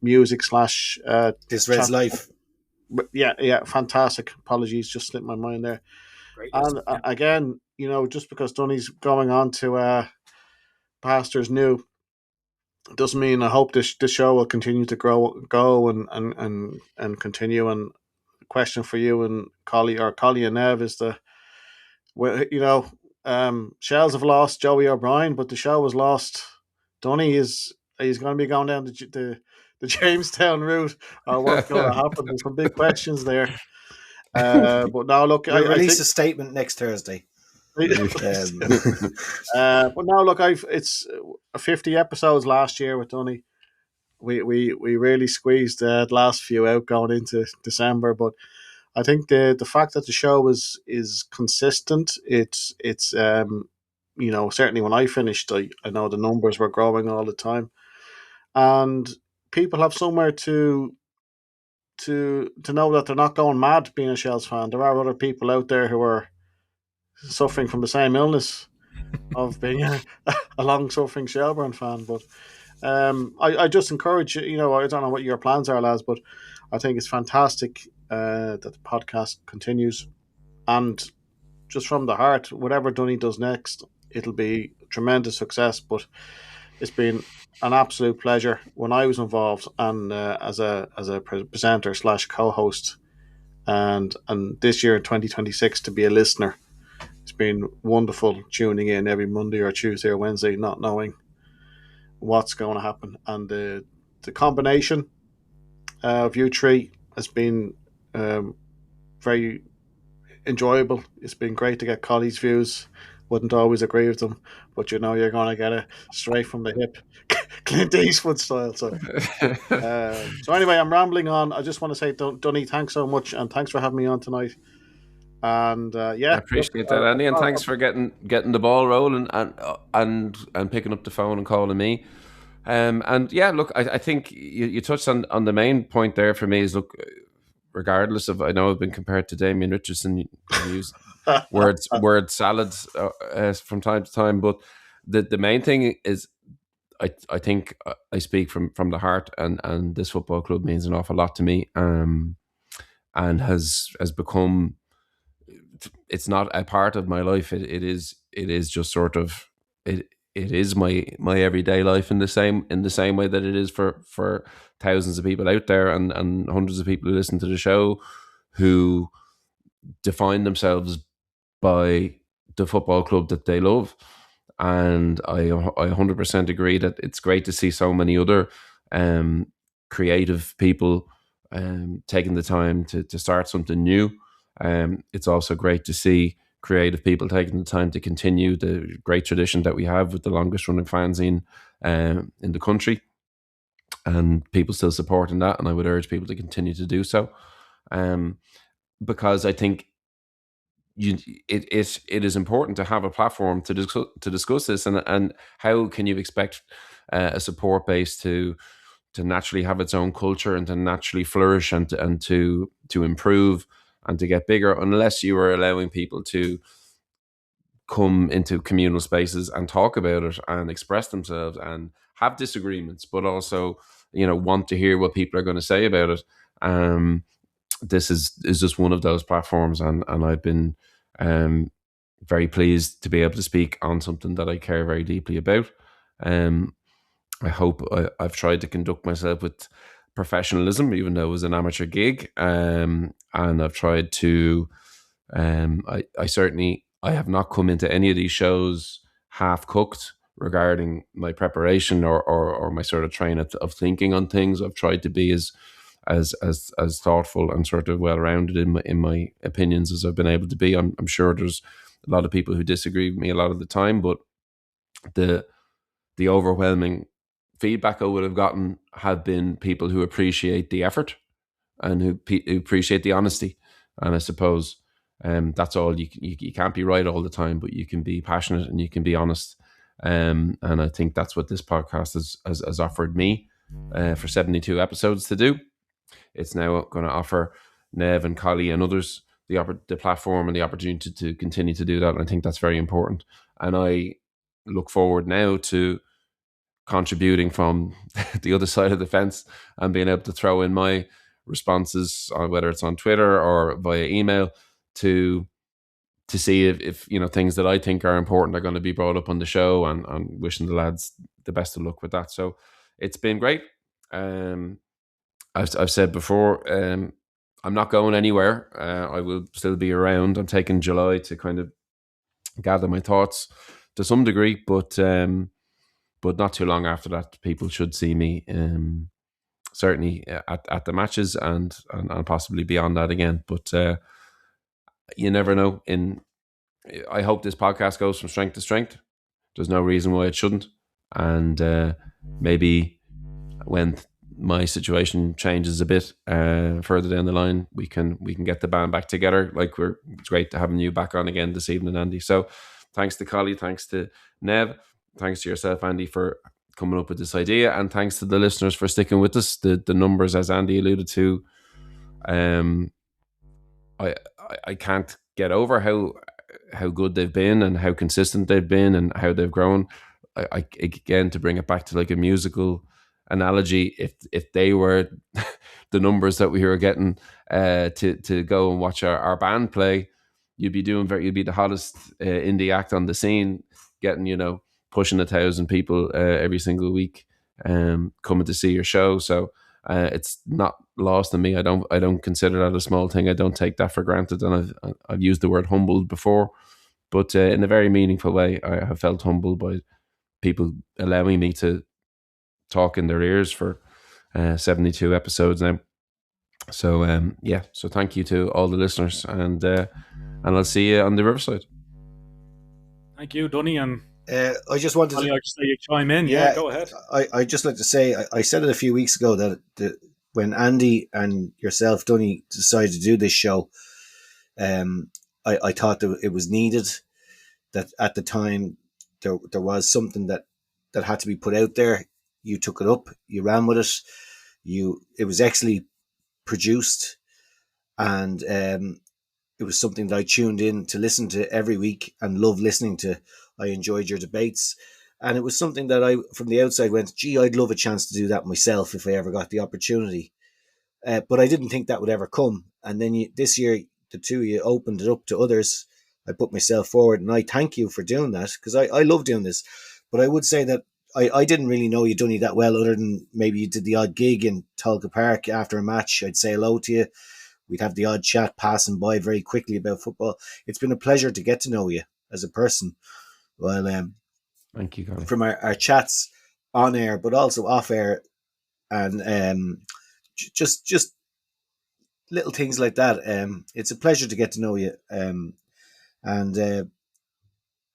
music /
This Red's Life.
Yeah, fantastic. Apologies, just slipped my mind there. Great. And again, just because Dunny's going on to Pastors New, doesn't mean I hope this show will continue to go and continue. And question for you and Collie and Nev is Shells have lost Joey O'Brien, but the show was lost. Dunny he's going to be going down the Jamestown route, or what's going to happen. There's some big questions there. But now look,
we'll release a statement next Thursday.
But now look, it's 50 episodes last year with Dunny. We really squeezed the last few out going into December, but I think the fact that the show is consistent, it's certainly when I finished, I know the numbers were growing all the time, and people have somewhere to know that they're not going mad being a Shells fan. There are other people out there who are suffering from the same illness of being a long-suffering Shelburne fan. But I just encourage you. I don't know what your plans are, lads, but I think it's fantastic that the podcast continues, and just from the heart, whatever Dunny does next, it'll be a tremendous success. But it's been an absolute pleasure when I was involved, and as a presenter / co-host, and this year in 2026 to be a listener. It's been wonderful tuning in every Monday or Tuesday or Wednesday, not knowing what's going to happen. And the combination of you three has been very enjoyable. It's been great to get Collie's views. Wouldn't always agree with them, but you're going to get it straight from the hip, Clint Eastwood style. So anyway, I'm rambling on. I just want to say, Dunny, thanks so much, and thanks for having me on tonight. And I
appreciate that, Andy, and thanks for getting the ball rolling and picking up the phone and calling me. And yeah, look, I think you touched on the main point there for me is, look, regardless of, I know I've been compared to Damien Richardson, you use word salads from time to time, but the main thing is, I think I speak from the heart, and this football club means an awful lot to me, and has become, it's not a part of my life. It is just sort of, it is my everyday life, in the same way that it is for thousands of people out there, and hundreds of people who listen to the show, who define themselves by the football club that they love. And I 100% agree that it's great to see so many other creative people taking the time to start something new. It's also great to see creative people taking the time to continue the great tradition that we have with the longest running fanzine in the country, and people still supporting that. And I would urge people to continue to do so, because I think it is important to have a platform to discuss this, and how can you expect a support base to naturally have its own culture, and to naturally flourish, and to improve, and to get bigger, unless you are allowing people to come into communal spaces and talk about it and express themselves and have disagreements, but also, want to hear what people are going to say about it. This is just one of those platforms, and I've been very pleased to be able to speak on something that I care very deeply about. I hope I've tried to conduct myself with professionalism, even though it was an amateur gig, and I've tried to. I have not come into any of these shows half cooked regarding my preparation, or my sort of train of thinking on things. I've tried to be as thoughtful and sort of well rounded in my opinions as I've been able to be. I'm sure there's a lot of people who disagree with me a lot of the time, but the overwhelming feedback I would have gotten have been people who appreciate the effort, and who appreciate the honesty. And I suppose that's all. You can't be right all the time, but you can be passionate and you can be honest. And I think that's what this podcast has offered me for 72 episodes to do. It's now going to offer Nev and Collie and others the platform and the opportunity to continue to do that. And I think that's very important. And I look forward now to contributing from the other side of the fence, and being able to throw in my responses, whether it's on Twitter or via email, to see if things that I think are important are going to be brought up on the show, and wishing the lads the best of luck with that. So it's been great. I've said before, I'm not going anywhere. I will still be around. I'm taking July to kind of gather my thoughts to some degree, but not too long after that, people should see me, certainly at the matches, and possibly beyond that again. But you never know. I hope this podcast goes from strength to strength. There's no reason why it shouldn't. And maybe when my situation changes a bit further down the line, we can get the band back together. It's great to having you back on again this evening, Andy. So thanks to Collie, thanks to Nev, thanks to yourself, Andy, for coming up with this idea, and thanks to the listeners for sticking with us. The numbers, as Andy alluded to, I can't get over how good they've been, and how consistent they've been, and how they've grown. I again, to bring it back to like a musical analogy, if they were the numbers that we were getting to go and watch our band play, you'd be the hottest indie act on the scene, getting pushing 1,000 people every single week coming to see your show. So it's not lost on me. I don't consider that a small thing. I don't take that for granted, and I've used the word humbled before, but in a very meaningful way. I have felt humbled by people allowing me to talk in their ears for 72 episodes now. So so thank you to all the listeners, and I'll see you on the Riverside.
Thank you, Dunny, and
I just wanted to
say you chime in. Yeah, go ahead.
I just like to say, I said it a few weeks ago that when Andy and yourself, Dunny, decided to do this show, I thought that it was needed, that at the time there was something that had to be put out there. you took it up, you ran with it. It was excellently produced, and it was something that I tuned in to listen to every week and loved listening to. I enjoyed your debates, and it was something that I, from the outside, went, gee, I'd love a chance to do that myself if I ever got the opportunity. But I didn't think that would ever come. And then this year, the two of you opened it up to others. I put myself forward, and I thank you for doing that, because I love doing this. But I would say that I didn't really know you, Dunny, that well, other than maybe you did the odd gig in Tolka Park after a match. I'd say hello to you. We'd have the odd chat passing by very quickly about football. It's been a pleasure to get to know you as a person. Well,
thank you, Colin.
From our chats on air, but also off air, and just little things like that. It's a pleasure to get to know you. And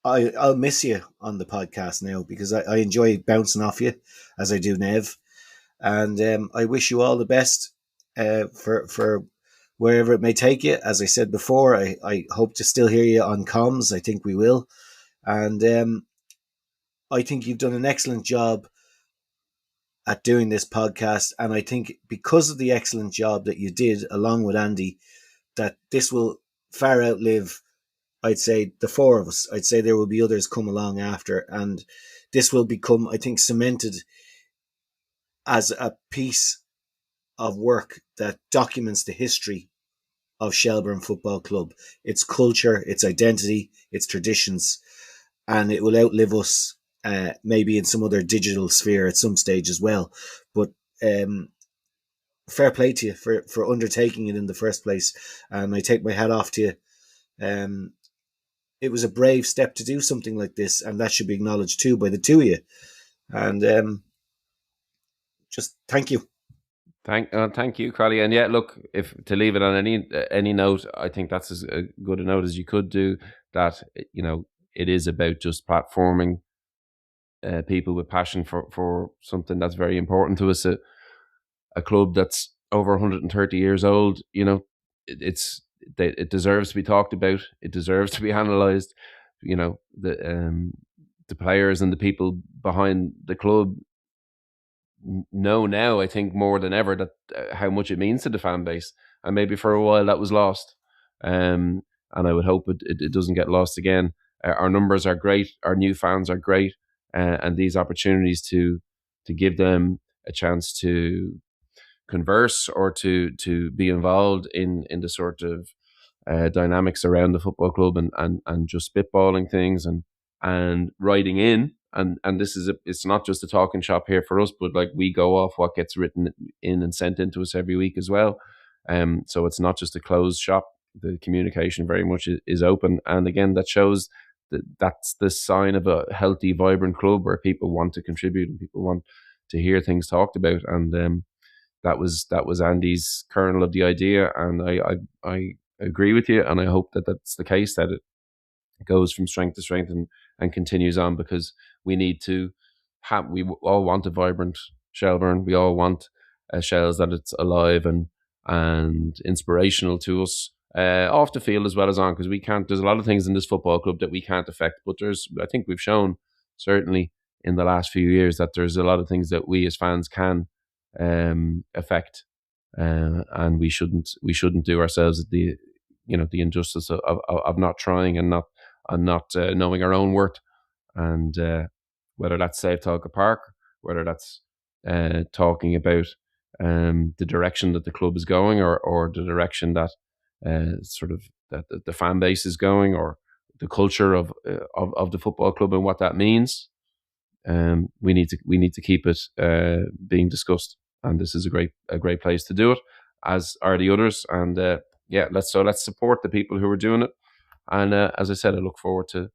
I'll miss you on the podcast now, because I enjoy bouncing off you as I do Nev. And I wish you all the best for wherever it may take you. As I said before, I hope to still hear you on comms. I think we will. And I think you've done an excellent job at doing this podcast. And I think because of the excellent job that you did along with Andy, that this will far outlive, I'd say, the four of us. I'd say there will be others come along after. And this will become, I think, cemented as a piece of work that documents the history of Shelbourne Football Club, its culture, its identity, its traditions, and it will outlive us maybe in some other digital sphere at some stage as well. But fair play to you for undertaking it in the first place, and I take my hat off to you. It was a brave step to do something like this, and that should be acknowledged too by the two of you. And just thank you.
Thank you, Crowley. And yeah, look, if to leave it on any note, I think that's as good a note as you could do. That, you know, it is about just platforming people with passion for something that's very important to us. A club that's over 130 years old, you know, it deserves to be talked about. It deserves to be analysed. You know, the players and the people behind the club know now, I think, more than ever, that how much it means to the fan base, and maybe for a while that was lost, and I would hope it doesn't get lost again. Our numbers are great, our new fans are great, and these opportunities to give them a chance to converse or to be involved in the sort of dynamics around the football club, and just spitballing things and writing in. And this is it's not just a talking shop here for us, but like we go off what gets written in and sent into us every week as well. So it's not just a closed shop. The communication very much is open, and again, that shows that's the sign of a healthy, vibrant club where people want to contribute and people want to hear things talked about. And that was Andy's kernel of the idea, and I agree with you, and I hope that that's the case, that it goes from strength to strength and continues on, because we need to we all want a vibrant Shelbourne. We all want Shells that it's alive and inspirational to us off the field as well as on, because we can't. There's a lot of things in this football club that we can't affect, but I think we've shown certainly in the last few years that there's a lot of things that we as fans can affect, and we shouldn't do ourselves the injustice of not trying and not knowing our own worth. And whether that's Save Talca Park, whether that's talking about the direction that the club is going, or the direction that sort of that the fan base is going, or the culture of the football club and what that means, we need to keep it being discussed. And this is a great place to do it, as are the others. And let's support the people who are doing it. And as I said, I look forward to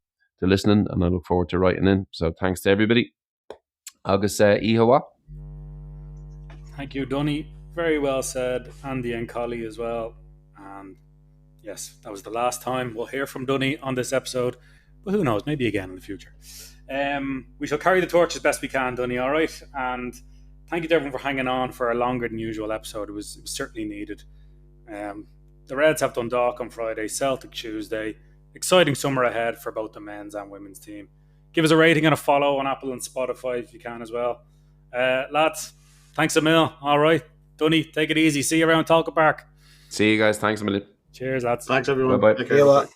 listening, and I look forward to writing in. So thanks to everybody. Agus Ihawa.
Thank you, Dunny. Very well said. Andy and Collie as well. And yes, that was the last time we'll hear from Dunny on this episode. But who knows, maybe again in the future. We shall carry the torch as best we can, Dunny, all right? And thank you to everyone for hanging on for a longer than usual episode. It was certainly needed. The Reds have Dundalk on Friday, Celtic Tuesday. Exciting summer ahead for both the men's and women's team. Give us a rating and a follow on Apple and Spotify if you can as well. Lads, thanks a mil. All right. Dunny, take it easy. See you around Talca Park.
See you guys. Thanks a million.
Cheers, lads.
Thanks, everyone.
Bye-bye.
Take
Yeah,
care.
well,
Bye.